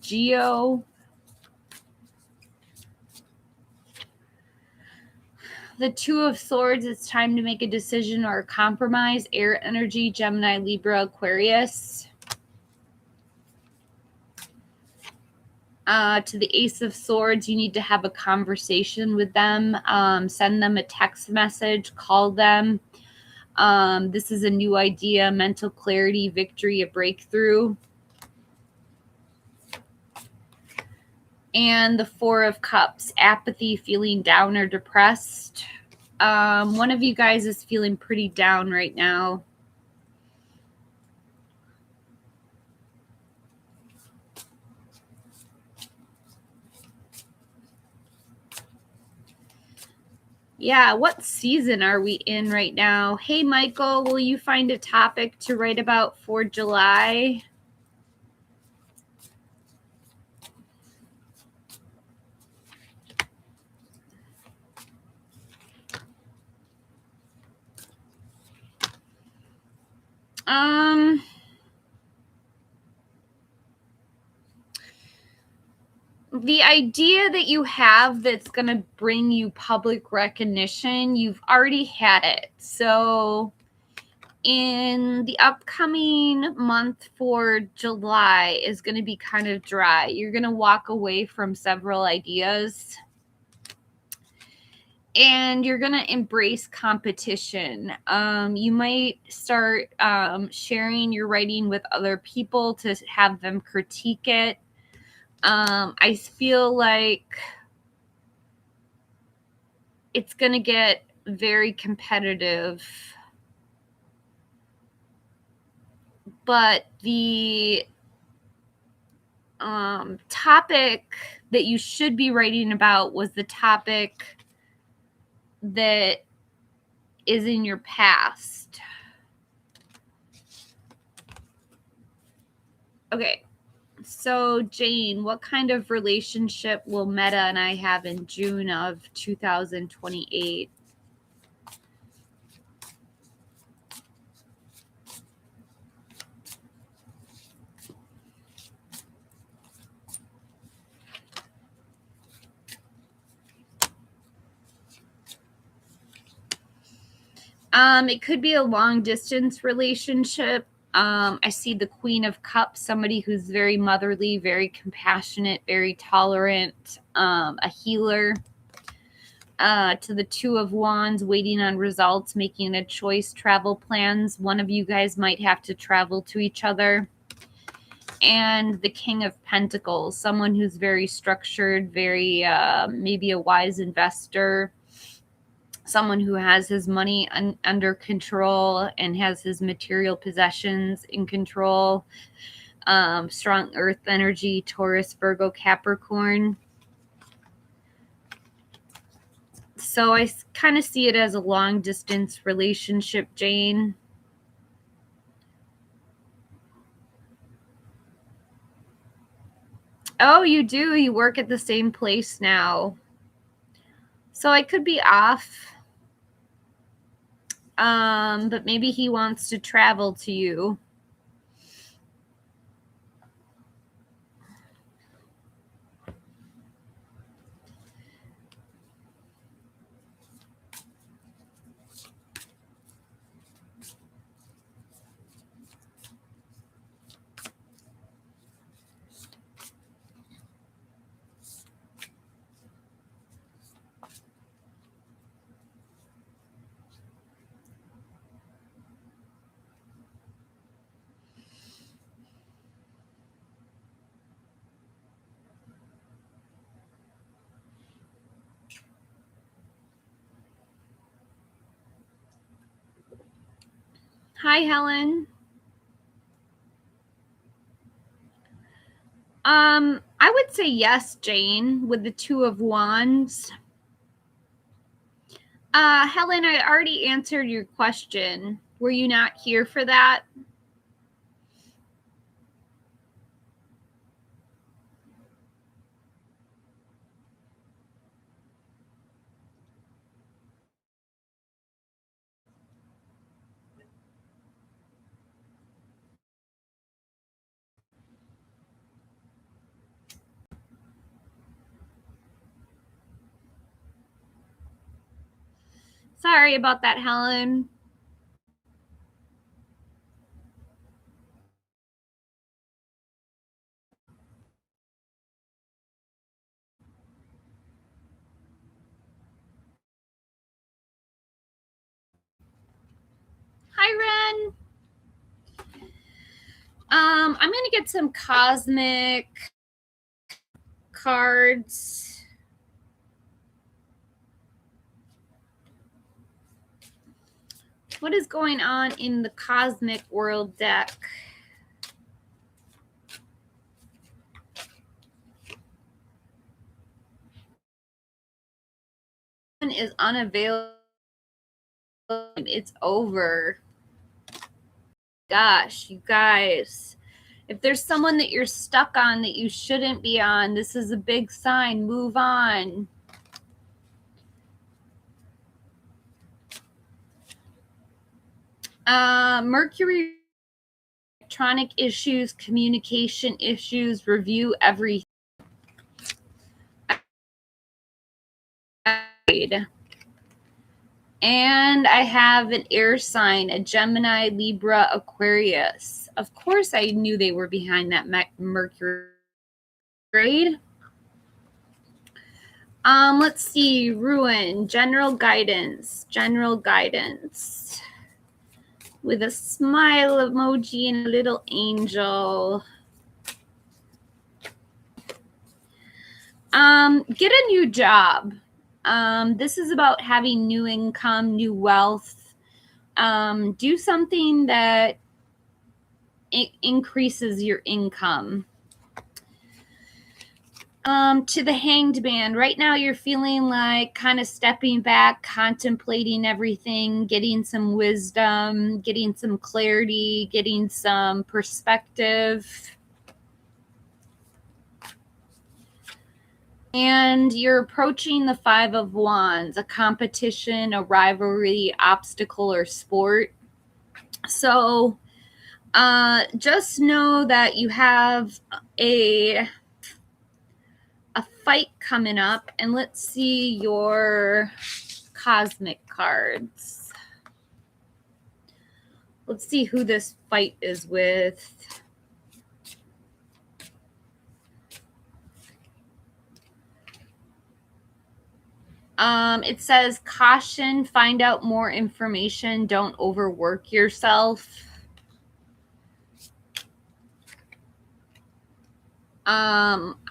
geo. The Two of Swords, it's time to make a decision or a compromise. Air energy, Gemini, Libra, Aquarius. To the Ace of Swords, you need to have a conversation with them. Send them a text message, call them. This is a new idea, mental clarity, victory, a breakthrough. And the Four of Cups, apathy, feeling down or depressed. One of you guys is feeling pretty down right now. Yeah, what season are we in right now? Hey, Michael, will you find a topic to write about for July? The idea that you have that's going to bring you public recognition, you've already had it. So in the upcoming month for July is going to be kind of dry. You're going to walk away from several ideas. And you're going to embrace competition. You might start sharing your writing with other people to have them critique it. I feel like it's going to get very competitive. But the topic that you should be writing about was the topic that is in your past. Okay. So, Jane, what kind of relationship will Meta and I have in June of 2028? It could be a long distance relationship. I see the Queen of Cups, somebody who's very motherly, very compassionate, very tolerant, a healer. To the Two of Wands, waiting on results, making a choice, travel plans. One of you guys might have to travel to each other. And the King of Pentacles, someone who's very structured, very maybe a wise investor, someone who has his money under control and has his material possessions in control. Strong earth energy, Taurus, Virgo, Capricorn. So I kind of see it as a long distance relationship, Jane. Oh, you do? You work at the same place now. So I could be off. But maybe he wants to travel to you. Hi, Helen. I would say yes, Jane, with the Two of Wands. Helen, I already answered your question. Were you not here for that? Sorry about that, Helen. Hi, Ren. I'm going to get some cosmic cards. What is going on in the cosmic world deck? Is unavailable. It's over. Gosh, you guys. If there's someone that you're stuck on that you shouldn't be on, this is a big sign. Move on. Mercury, electronic issues, communication issues, review everything. And I have an air sign, a Gemini, Libra, Aquarius. Of course, I knew they were behind that Mercury grade. Let's see. Ruin, general guidance, with a smile emoji and a little angel. Get a new job. This is about having new income, new wealth. Do something that increases your income. To the Hanged Man, right now you're feeling like kind of stepping back, contemplating everything, getting some wisdom, getting some clarity, getting some perspective. And you're approaching the Five of Wands, a competition, a rivalry, obstacle, or sport. So just know that you have a fight coming up. And let's see your cosmic cards. Let's see who this fight is with. It says caution, find out more information, don't overwork yourself.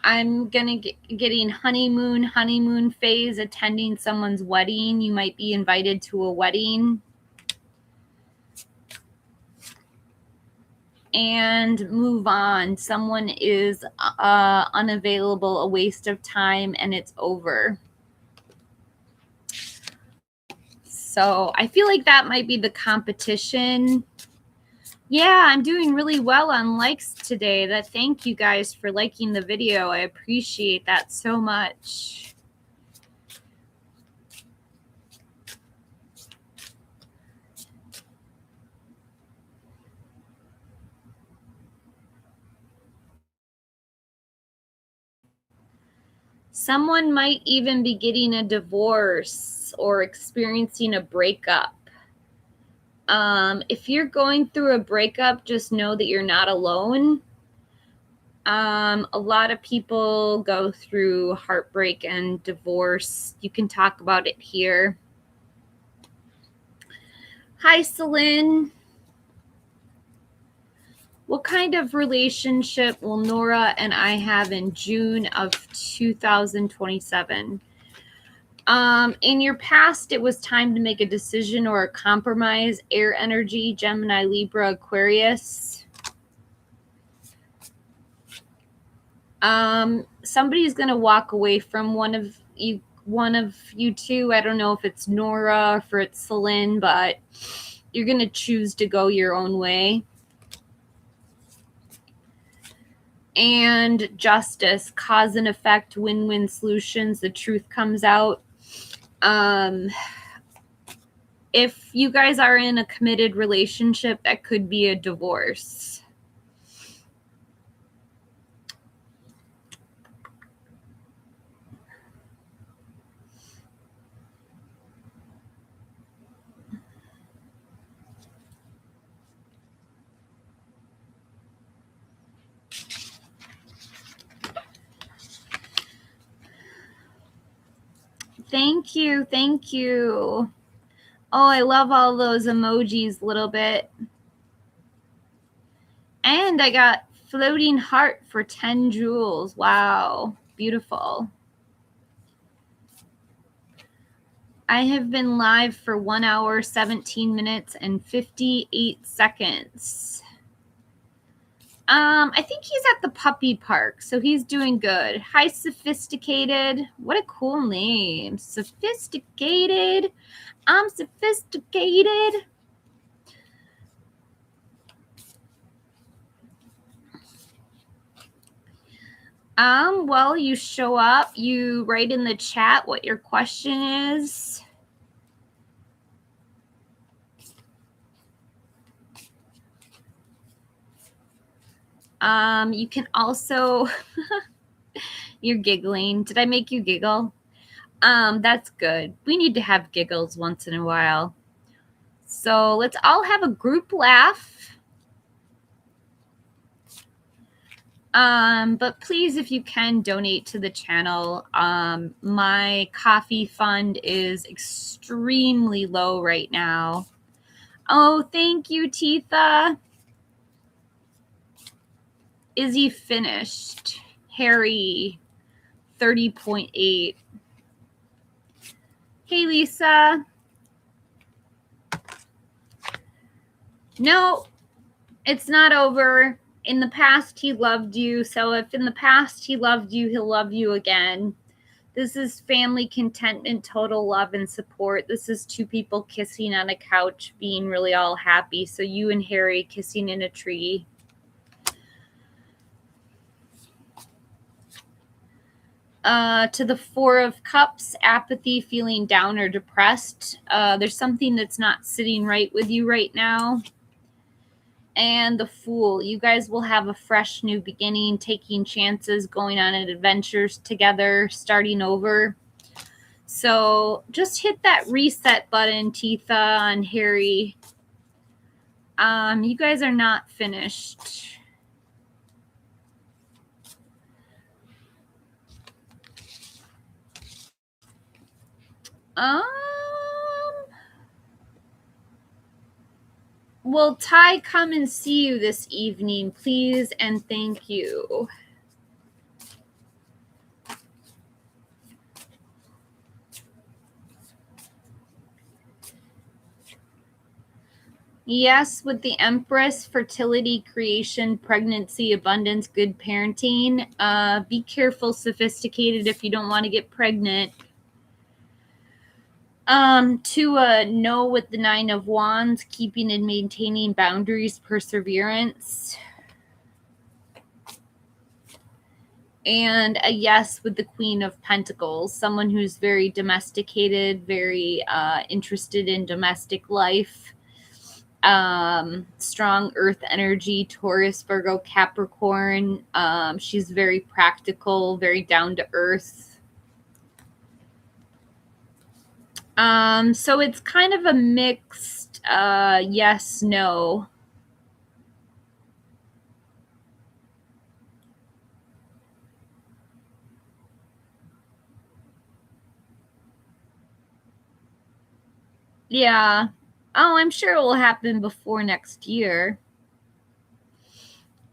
I'm gonna getting honeymoon phase, attending someone's wedding. You might be invited to a wedding. And move on. Someone is unavailable, a waste of time, and it's over. So I feel like that might be the competition. Yeah, I'm doing really well on likes today. Thank you guys for liking the video. I appreciate that so much. Someone might even be getting a divorce or experiencing a breakup. If you're going through a breakup, just know that you're not alone. A lot of people go through heartbreak and divorce. You can talk about it here. Hi, Celine. What kind of relationship will Nora and I have in June of 2027? In your past, it was time to make a decision or a compromise. Air energy, Gemini, Libra, Aquarius. Somebody's going to walk away from one of you two. I don't know if it's Nora or if it's Celine, but you're going to choose to go your own way. And justice, cause and effect, win-win solutions. The truth comes out. If you guys are in a committed relationship, that could be a divorce. Thank you. Thank you. Oh, I love all those emojis a little bit. And I got floating heart for 10 jewels. Wow. Beautiful. I have been live for 1 hour, 17 minutes, and 58 seconds. I think he's at the puppy park, so he's doing good. Hi, Sophisticated. What a cool name. Sophisticated. I'm sophisticated. Well, you show up, you write in the chat what your question is. You can also, you're giggling. Did I make you giggle? That's good. We need to have giggles once in a while. So let's all have a group laugh. But please, if you can, donate to the channel. My coffee fund is extremely low right now. Oh, thank you, Titha. Is he finished? Harry, 30.8. Hey, Lisa. No, it's not over. In the past, he loved you. So if in the past he loved you, he'll love you again. This is family contentment, total love and support. This is two people kissing on a couch, being really all happy. So you and Harry kissing in a tree. To the Four of Cups, apathy, feeling down or depressed. There's something that's not sitting right with you right now. And the Fool, you guys will have a fresh new beginning, taking chances, going on adventures together, starting over. So just hit that reset button, Titha and Harry. You guys are not finished. Will Ty come and see you this evening, please, and thank you. Yes, with the Empress, fertility, creation, pregnancy, abundance, good parenting. Be careful, Sophisticated, if you don't want to get pregnant. To no with the Nine of Wands, keeping and maintaining boundaries, perseverance. And a yes with the Queen of Pentacles, someone who's very domesticated, very interested in domestic life. Strong earth energy, Taurus, Virgo, Capricorn. She's very practical, very down to earth. So it's kind of a mixed yes, no. Yeah. Oh, I'm sure it will happen before next year.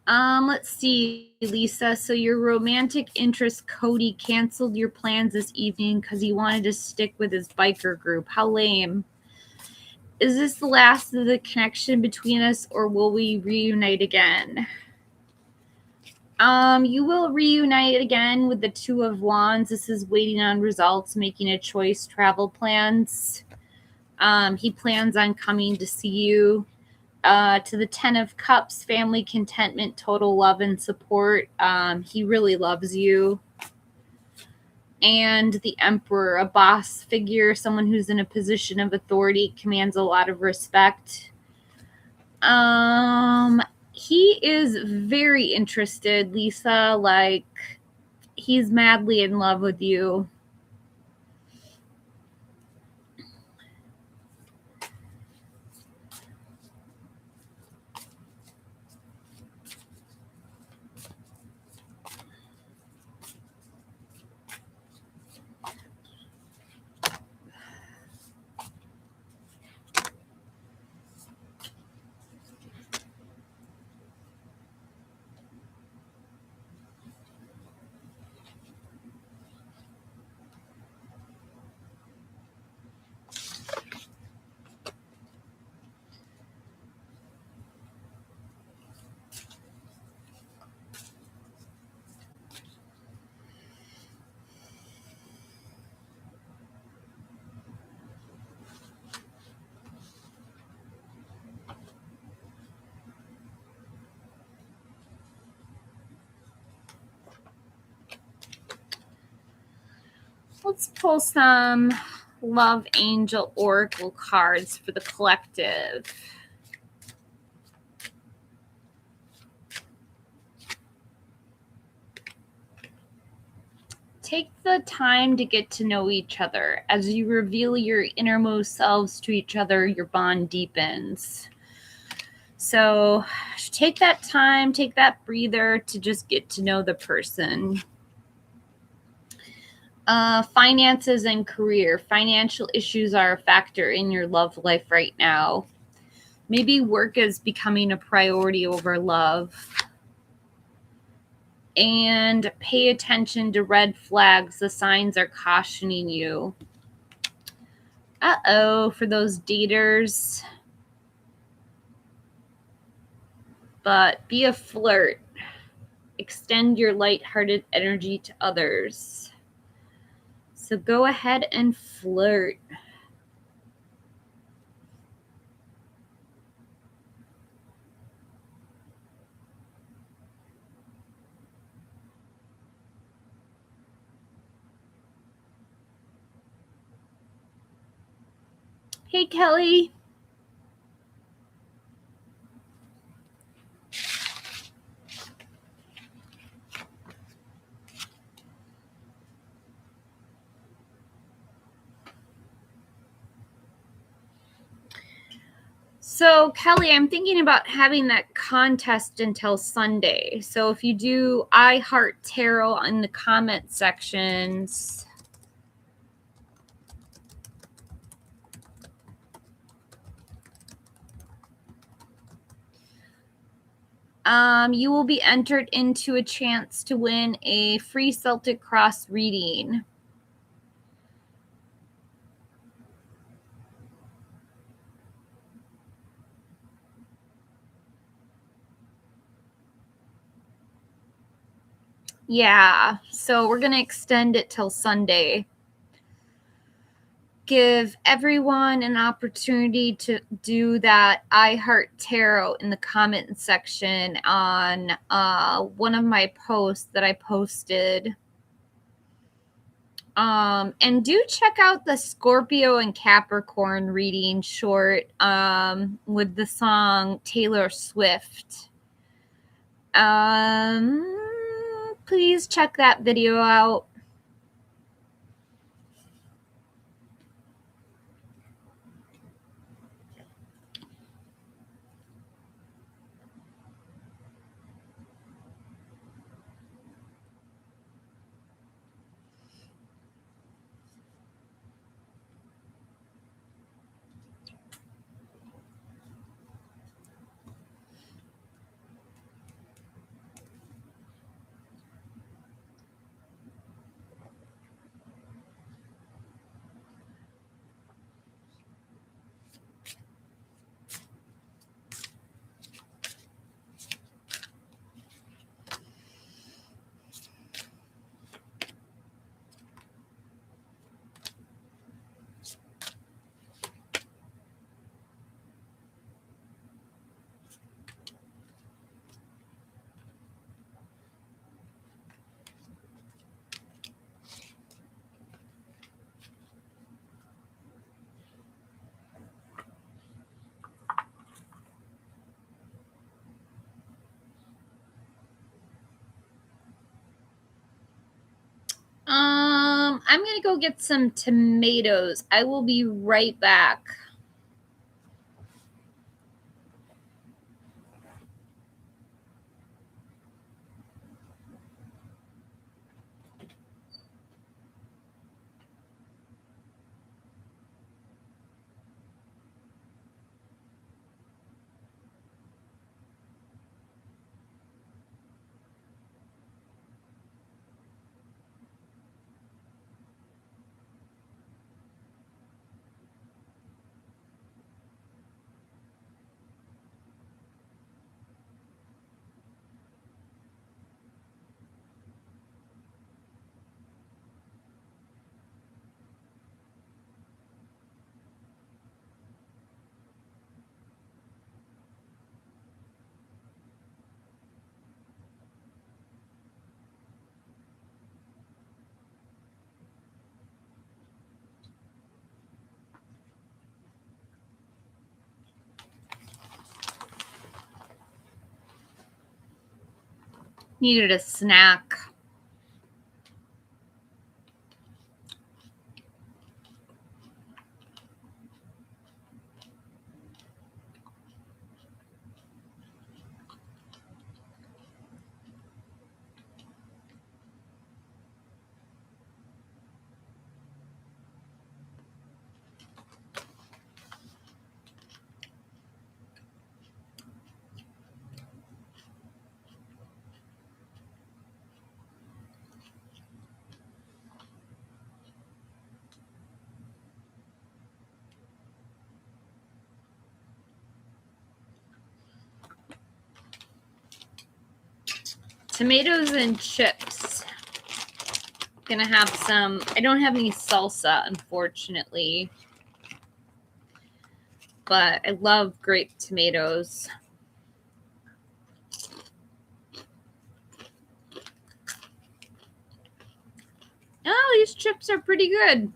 Let's see, Lisa. So your romantic interest, Cody, canceled your plans this evening because he wanted to stick with his biker group. How lame. Is this the last of the connection between us, or will we reunite again? You will reunite again with the Two of Wands. This is waiting on results, making a choice, travel plans. He plans on coming to see you. To the Ten of Cups, family, contentment, total love and support. He really loves you. And the Emperor, a boss figure, someone who's in a position of authority, commands a lot of respect. He is very interested, Lisa. Like, he's madly in love with you. Let's pull some Love Angel Oracle cards for the collective. Take the time to get to know each other. As you reveal your innermost selves to each other, your bond deepens. So take that time, take that breather to just get to know the person. Finances and career. Financial issues are a factor in your love life right now. Maybe work is becoming a priority over love. And pay attention to red flags. The signs are cautioning you. Uh-oh, for those daters. But be a flirt. Extend your lighthearted energy to others. So go ahead and flirt. Hey, Kelly. So, Kelly, I'm thinking about having that contest until Sunday. So if you do I Heart Tarot in the comment sections, you will be entered into a chance to win a free Celtic Cross reading. Yeah, so we're going to extend it till Sunday. Give everyone an opportunity to do that I Heart Tarot in the comment section on one of my posts that I posted. And do check out the Scorpio and Capricorn reading short with the song Taylor Swift. Please check that video out. I'm going to go get some tomatoes. I will be right back. Needed a snack. Tomatoes and chips. Gonna have some. I don't have any salsa, unfortunately, but I love grape tomatoes. Oh, these chips are pretty good.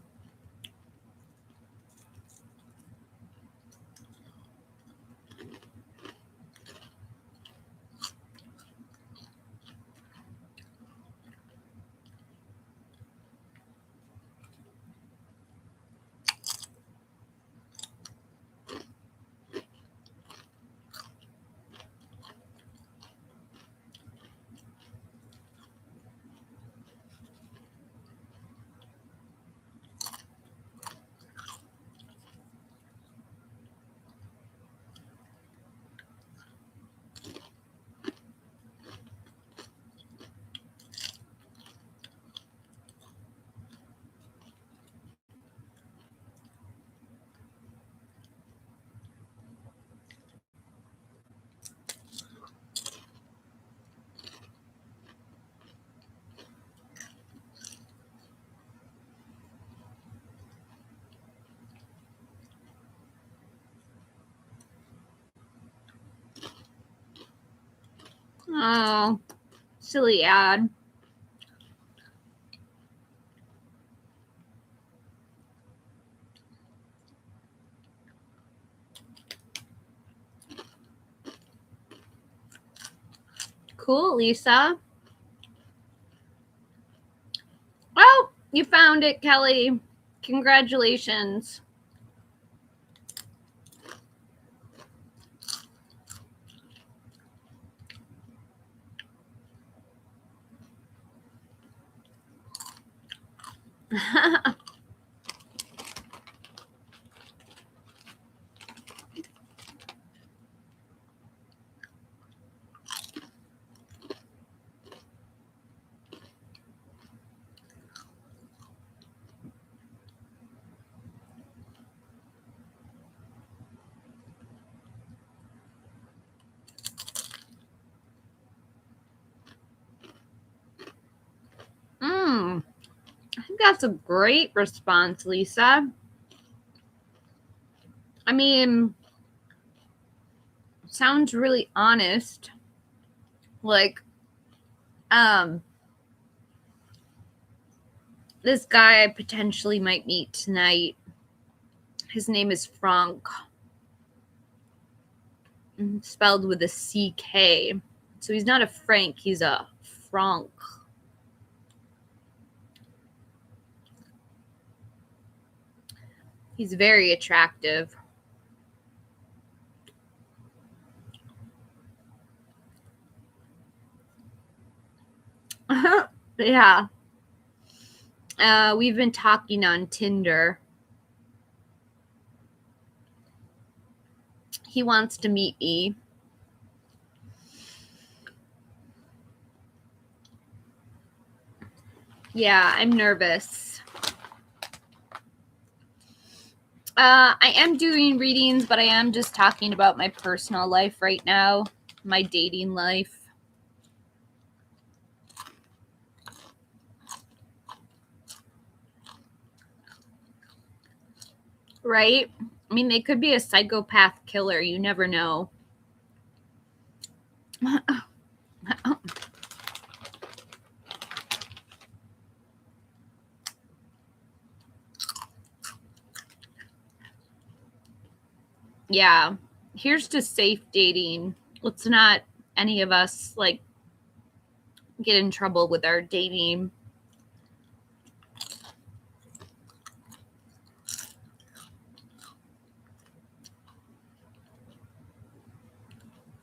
Oh, silly ad. Cool, Lisa. Oh, you found it, Kelly. Congratulations. I think that's a great response, Lisa. I mean, sounds really honest. Like, this guy I potentially might meet tonight. His name is Frank. Spelled with a CK. So he's not a Frank, he's a Frank. He's very attractive. Yeah. We've been talking on Tinder. He wants to meet me. Yeah, I'm nervous. I am doing readings, but I am just talking about my personal life right now, my dating life. Right? I mean, they could be a psychopath killer. You never know. Yeah. Here's to safe dating. Let's not any of us like get in trouble with our dating.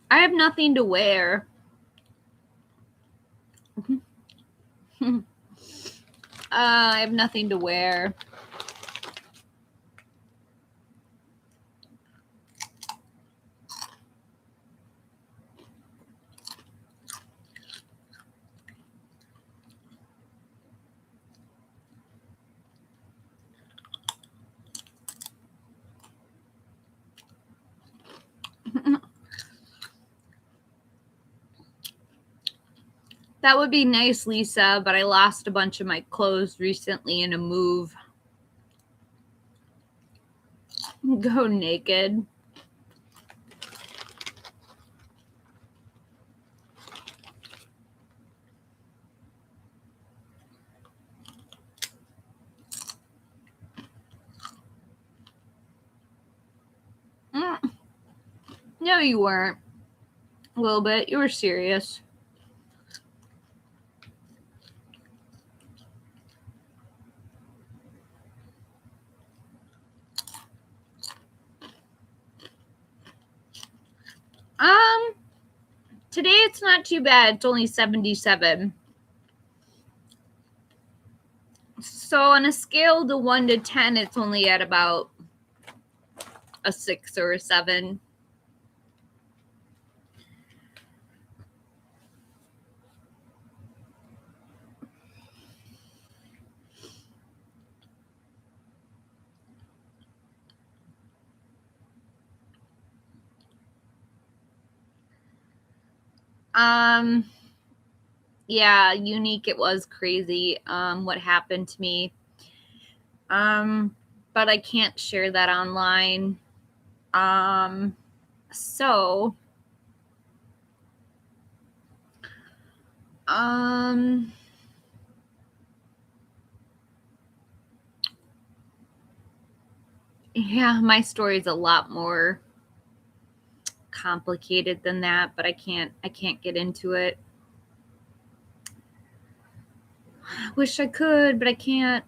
I have nothing to wear. I have nothing to wear. That would be nice, Lisa, but I lost a bunch of my clothes recently in a move. Go naked. No, you weren't. A little bit. You were serious. Today it's not too bad. It's only 77. So on a scale to 1 to 10, it's only at about a 6 or a 7. Yeah, unique. It was crazy what happened to me. But I can't share that online. So yeah, my story is a lot more complicated than that, but I can't get into it. I wish I could, but I can't.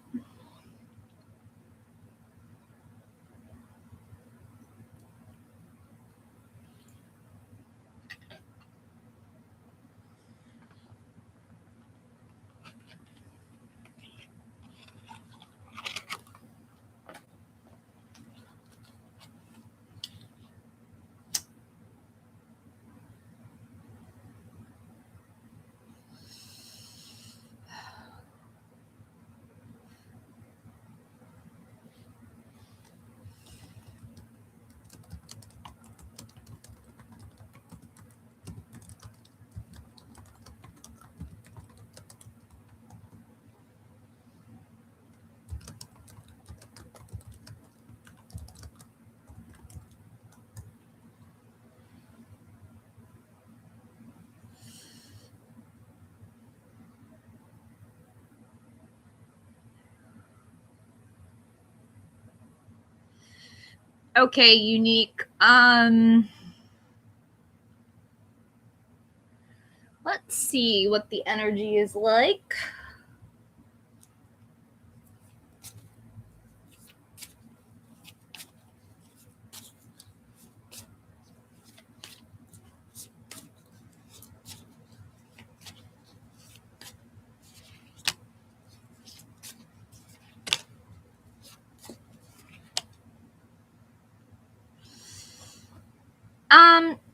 Okay, unique. Let's see what the energy is like.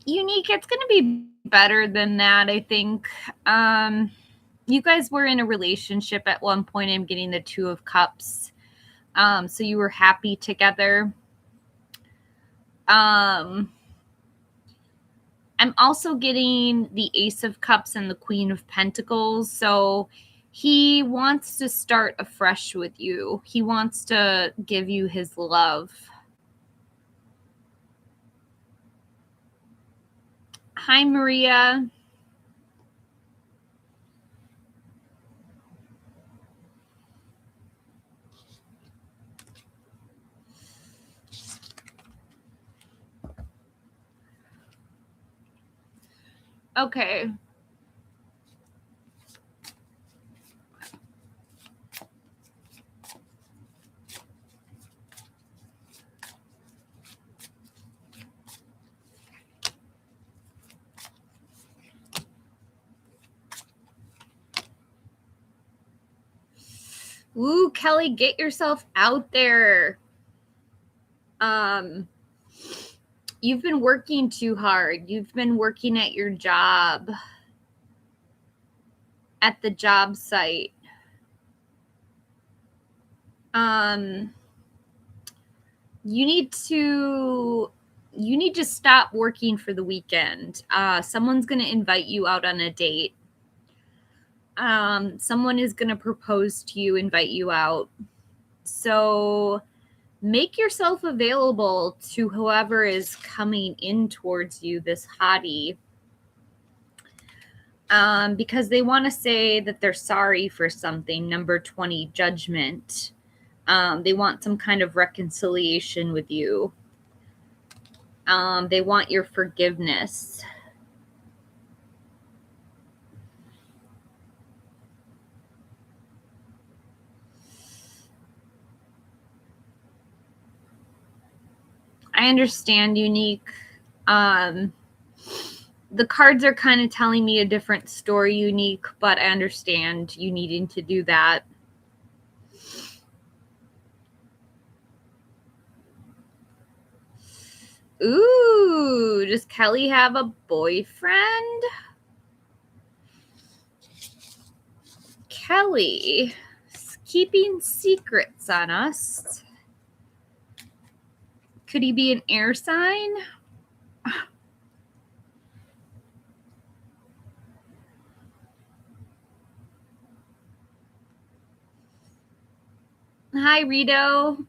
Unique, it's going to be better than that, I think. You guys were in a relationship at one point. I'm getting the Two of Cups. So you were happy together. I'm also getting the Ace of Cups and the Queen of Pentacles. So he wants to start afresh with you. He wants to give you his love. Hi, Maria. Okay. Ooh, Kelly, get yourself out there. You've been working too hard. You've been working at your job, at the job site. You need to stop working for the weekend. Someone's going to invite you out on a date. Someone is going to propose to you, invite you out. So make yourself available to whoever is coming in towards you, this hottie. Because they want to say that they're sorry for something. Number 20, judgment. They want some kind of reconciliation with you. They want your forgiveness. I understand, Unique. The cards are kind of telling me a different story, Unique, but I understand you needing to do that. Ooh, does Kelly have a boyfriend? Kelly is keeping secrets on us. Could he be an air sign? Hi, Rito.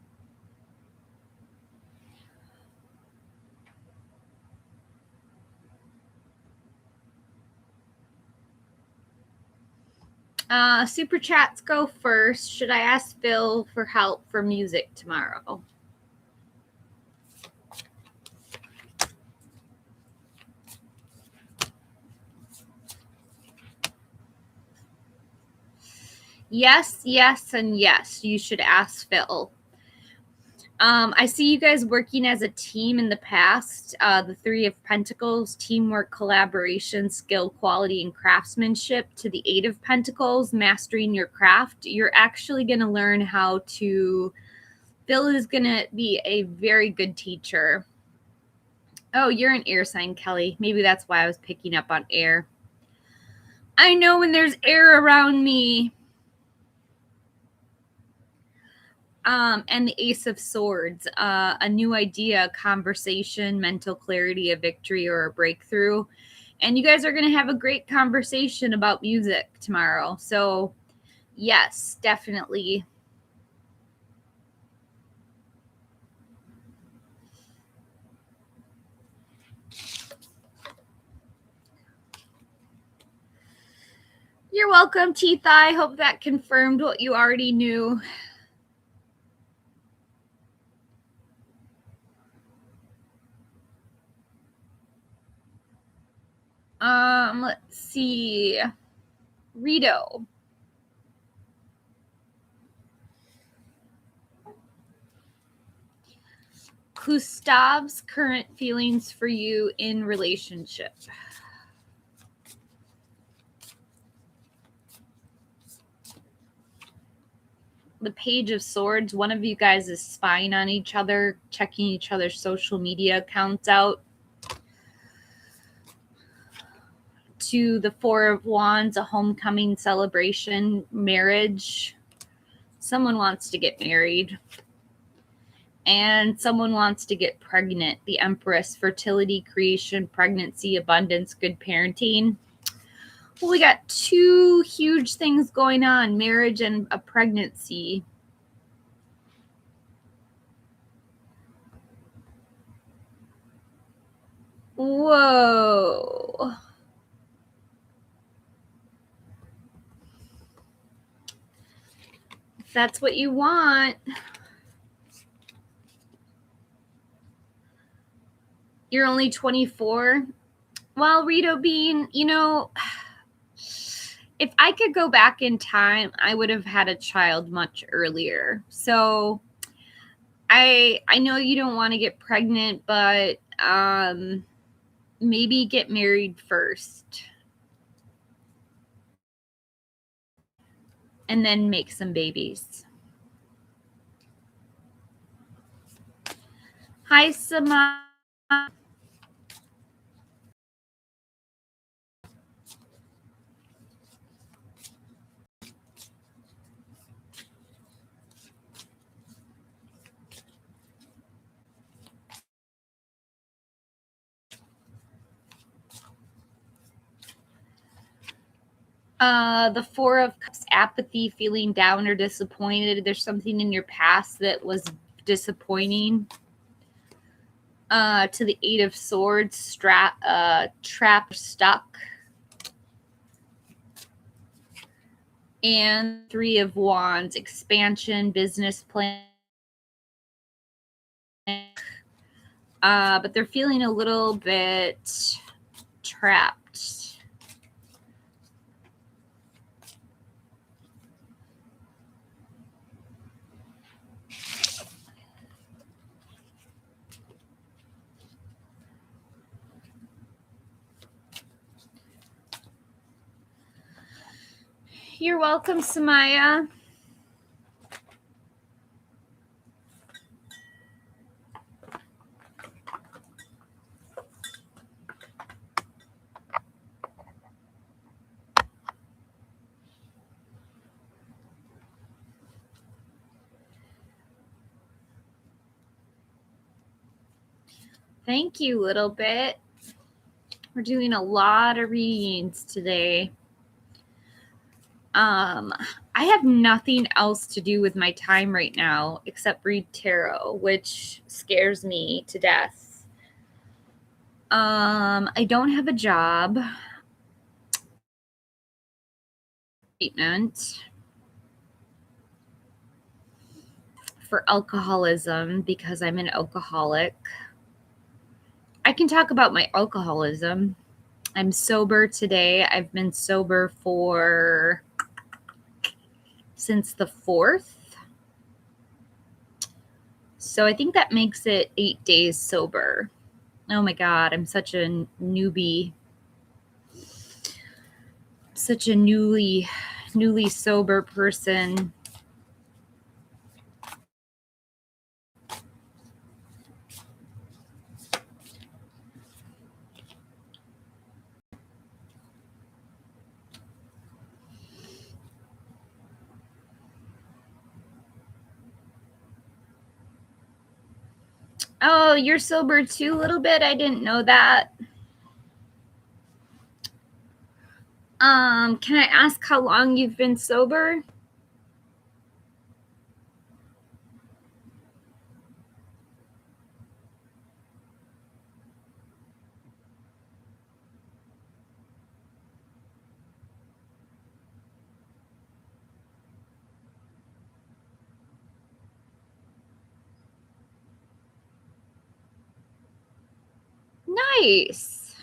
Super chats go first. Should I ask Phil for help for music tomorrow? Yes, yes, and yes. You should ask Phil. I see you guys working as a team in the past. The Three of Pentacles, teamwork, collaboration, skill, quality, and craftsmanship. To the Eight of Pentacles, mastering your craft. You're actually going to learn how to... Phil is going to be a very good teacher. Oh, you're an air sign, Kelly. Maybe that's why I was picking up on air. I know when there's air around me. And the Ace of Swords, a new idea, a conversation, mental clarity, a victory, or a breakthrough. And you guys are going to have a great conversation about music tomorrow. So, yes, definitely. You're welcome, Teeth. I hope that confirmed what you already knew. Let's see. Rito. Gustav's current feelings for you in relationship. The Page of Swords. One of you guys is spying on each other, checking each other's social media accounts out. to the Four of Wands, a homecoming celebration, marriage. Someone wants to get married. And someone wants to get pregnant. The Empress, fertility, creation, pregnancy, abundance, good parenting. Well, we got two huge things going on, marriage and a pregnancy. Whoa. If that's what you want. You're only 24. Well, Rito Bean, you know, if I could go back in time, I would have had a child much earlier. So I know you don't want to get pregnant, but maybe get married first. And then make some babies. Hi, Sama. The Four of Cups, apathy, feeling down or disappointed. There's something in your past that was disappointing. To the Eight of Swords, trapped, stuck. And Three of Wands, expansion, business plan. But they're feeling a little bit trapped. You're welcome, Samaya. Thank you, little bit. We're doing a lot of readings today. I have nothing else to do with my time right now except read tarot, which scares me to death. I don't have a job. Treatment for alcoholism because I'm an alcoholic. I can talk about my alcoholism. I'm sober today. I've been sober since the 4th. So I think that makes it 8 days sober. Oh my God, I'm such a newbie. Such a newly sober person. Oh, you're sober too, a little bit? I didn't know that. Can I ask how long you've been sober? Nice.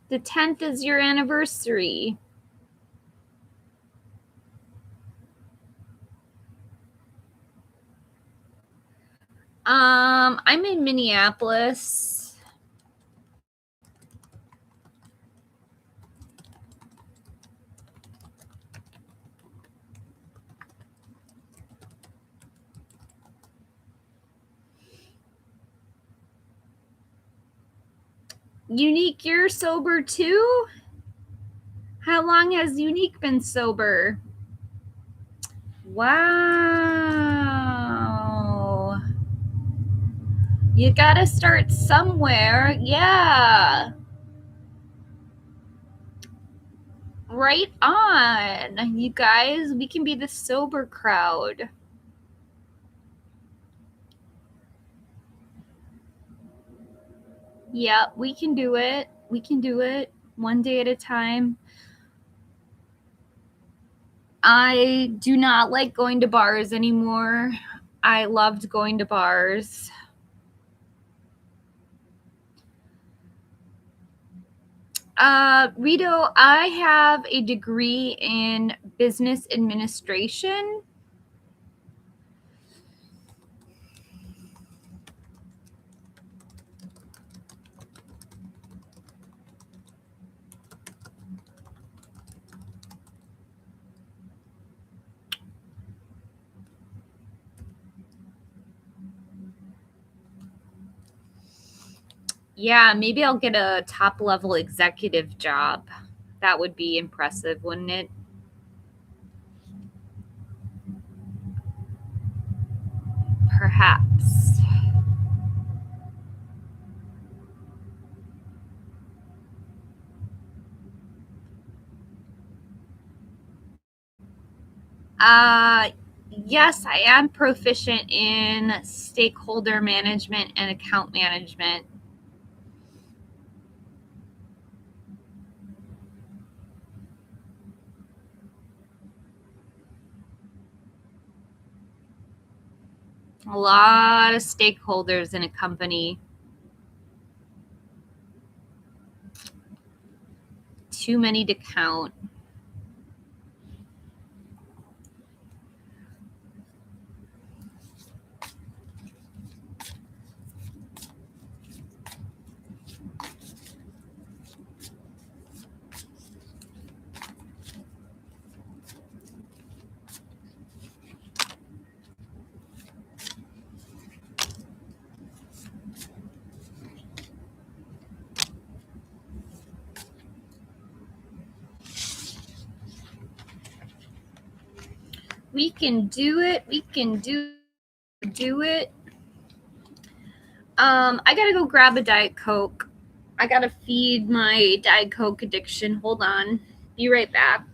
The 10th is your anniversary. I'm in Minneapolis. Unique, you're sober too? How long has Unique been sober? Wow. You gotta start somewhere. Yeah. Right on. You guys, we can be the sober crowd. Yeah, we can do it. We can do it one day at a time. I do not like going to bars anymore. I loved going to bars. Rito, I have a degree in business administration. Yeah, maybe I'll get a top level executive job. That would be impressive, wouldn't it? Perhaps. Uh, yes, I am proficient in stakeholder management and account management. A lot of stakeholders in a company. Too many to count. We can do it. We can do it. I gotta go grab a Diet Coke. I gotta feed my Diet Coke addiction. Hold on. Be right back.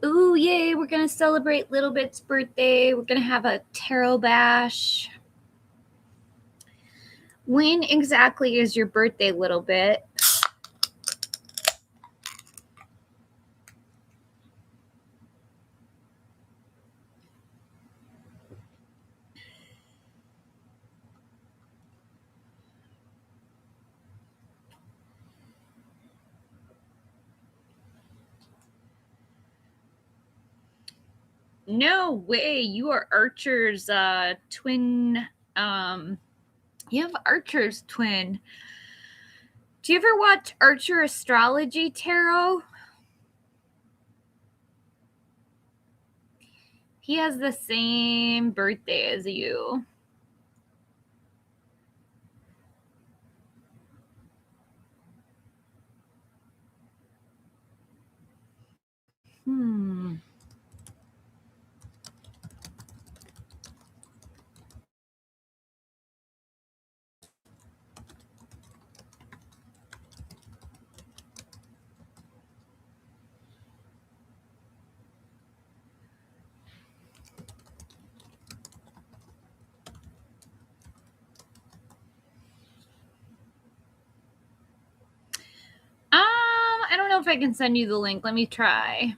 Ooh, yay, we're gonna celebrate Little Bit's birthday. We're gonna have a tarot bash. When exactly is your birthday, Little Bit? No way, you are Archer's twin. You have Archer's twin. Do you ever watch Archer Astrology Tarot? He has the same birthday as you. Hmm. know if I can send you the link. Let me try.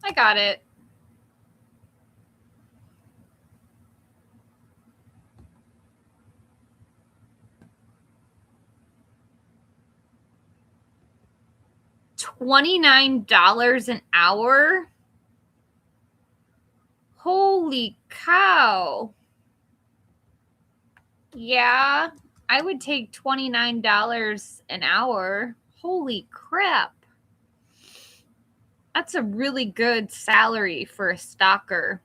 I got it. $29 an hour? Holy cow. Yeah, I would take $29 an hour. Holy crap. That's a really good salary for a stalker.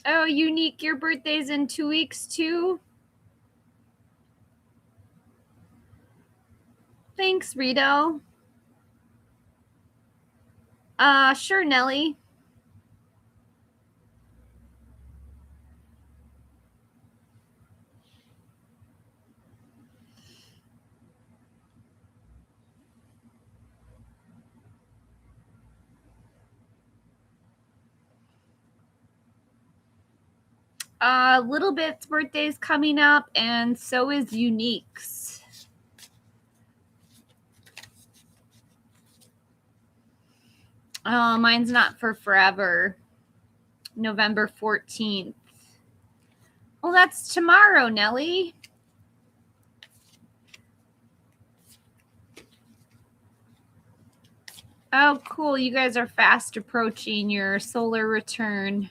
Oh, Unique, your birthday's in 2 weeks too? Thanks, Rito. Sure, Nelly. Little Bit's birthday's coming up, and so is Unique's. Mine's not for forever. November 14th. Well, that's tomorrow, Nelly. Oh, cool. You guys are fast approaching your solar return.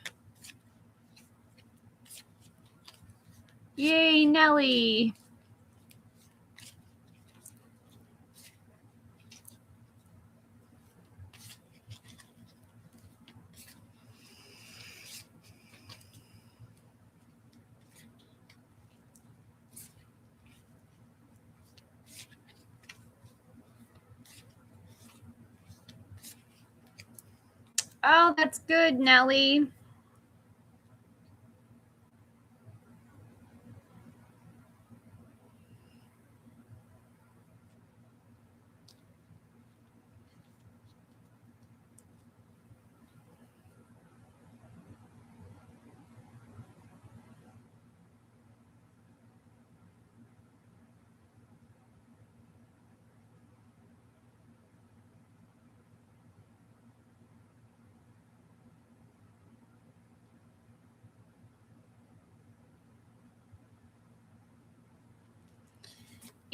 Yay, Nelly. Oh, that's good, Nelly.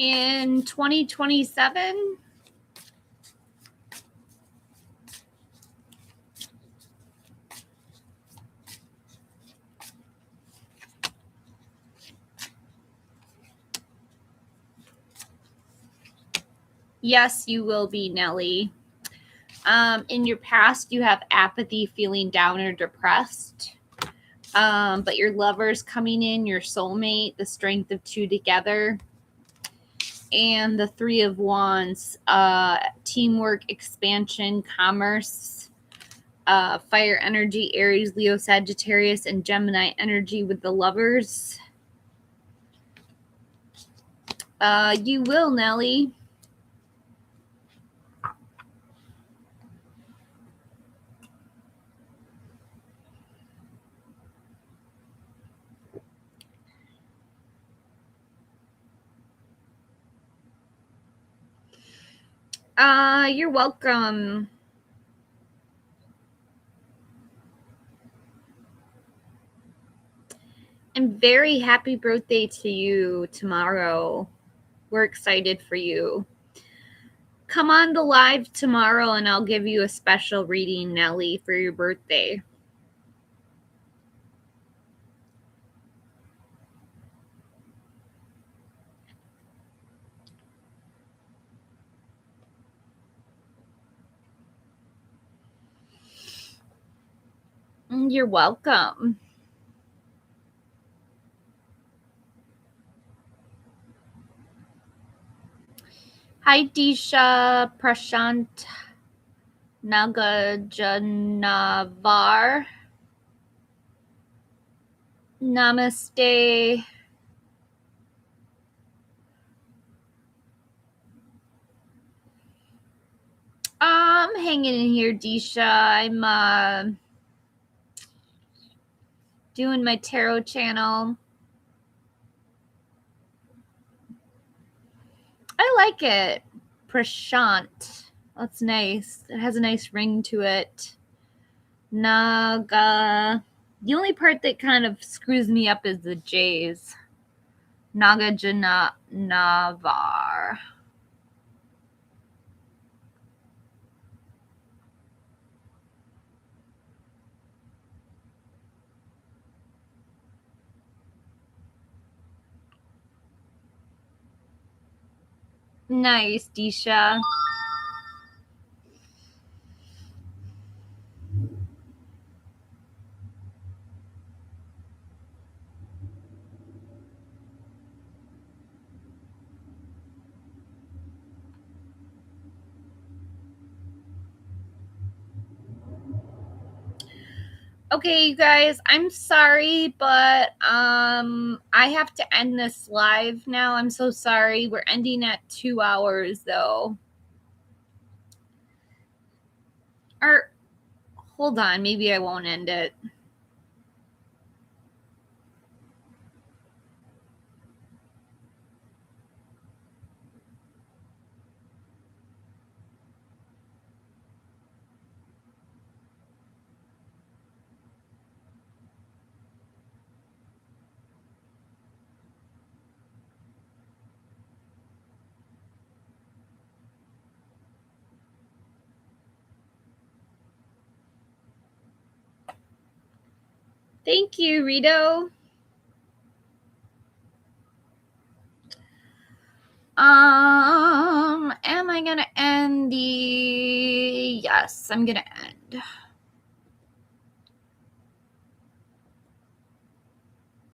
In 2027? Yes, you will be, Nelly. In your past, you have apathy, feeling down or depressed. But your lover's coming in, your soulmate, the strength of two together. And the Three of Wands, teamwork, expansion, commerce, fire energy, Aries, Leo, Sagittarius, and Gemini energy with the lovers. You will, Nelly. You're welcome. And very happy birthday to you tomorrow. We're excited for you. Come on the live tomorrow and I'll give you a special reading, Nelly, for your birthday. You're welcome. Hi, Disha, Prashant, Nagajanavar. Namaste. I'm hanging in here, Disha. I'm doing my tarot channel. I like it. Prashant. That's nice. It has a nice ring to it. Naga. The only part that kind of screws me up is the J's. Nagajanavar. Nice, Disha. Okay, you guys, I'm sorry, but I have to end this live now. I'm so sorry. We're ending at 2 hours though. Or hold on, maybe I won't end it. Thank you, Rito. Am I gonna end the... Yes, I'm gonna end.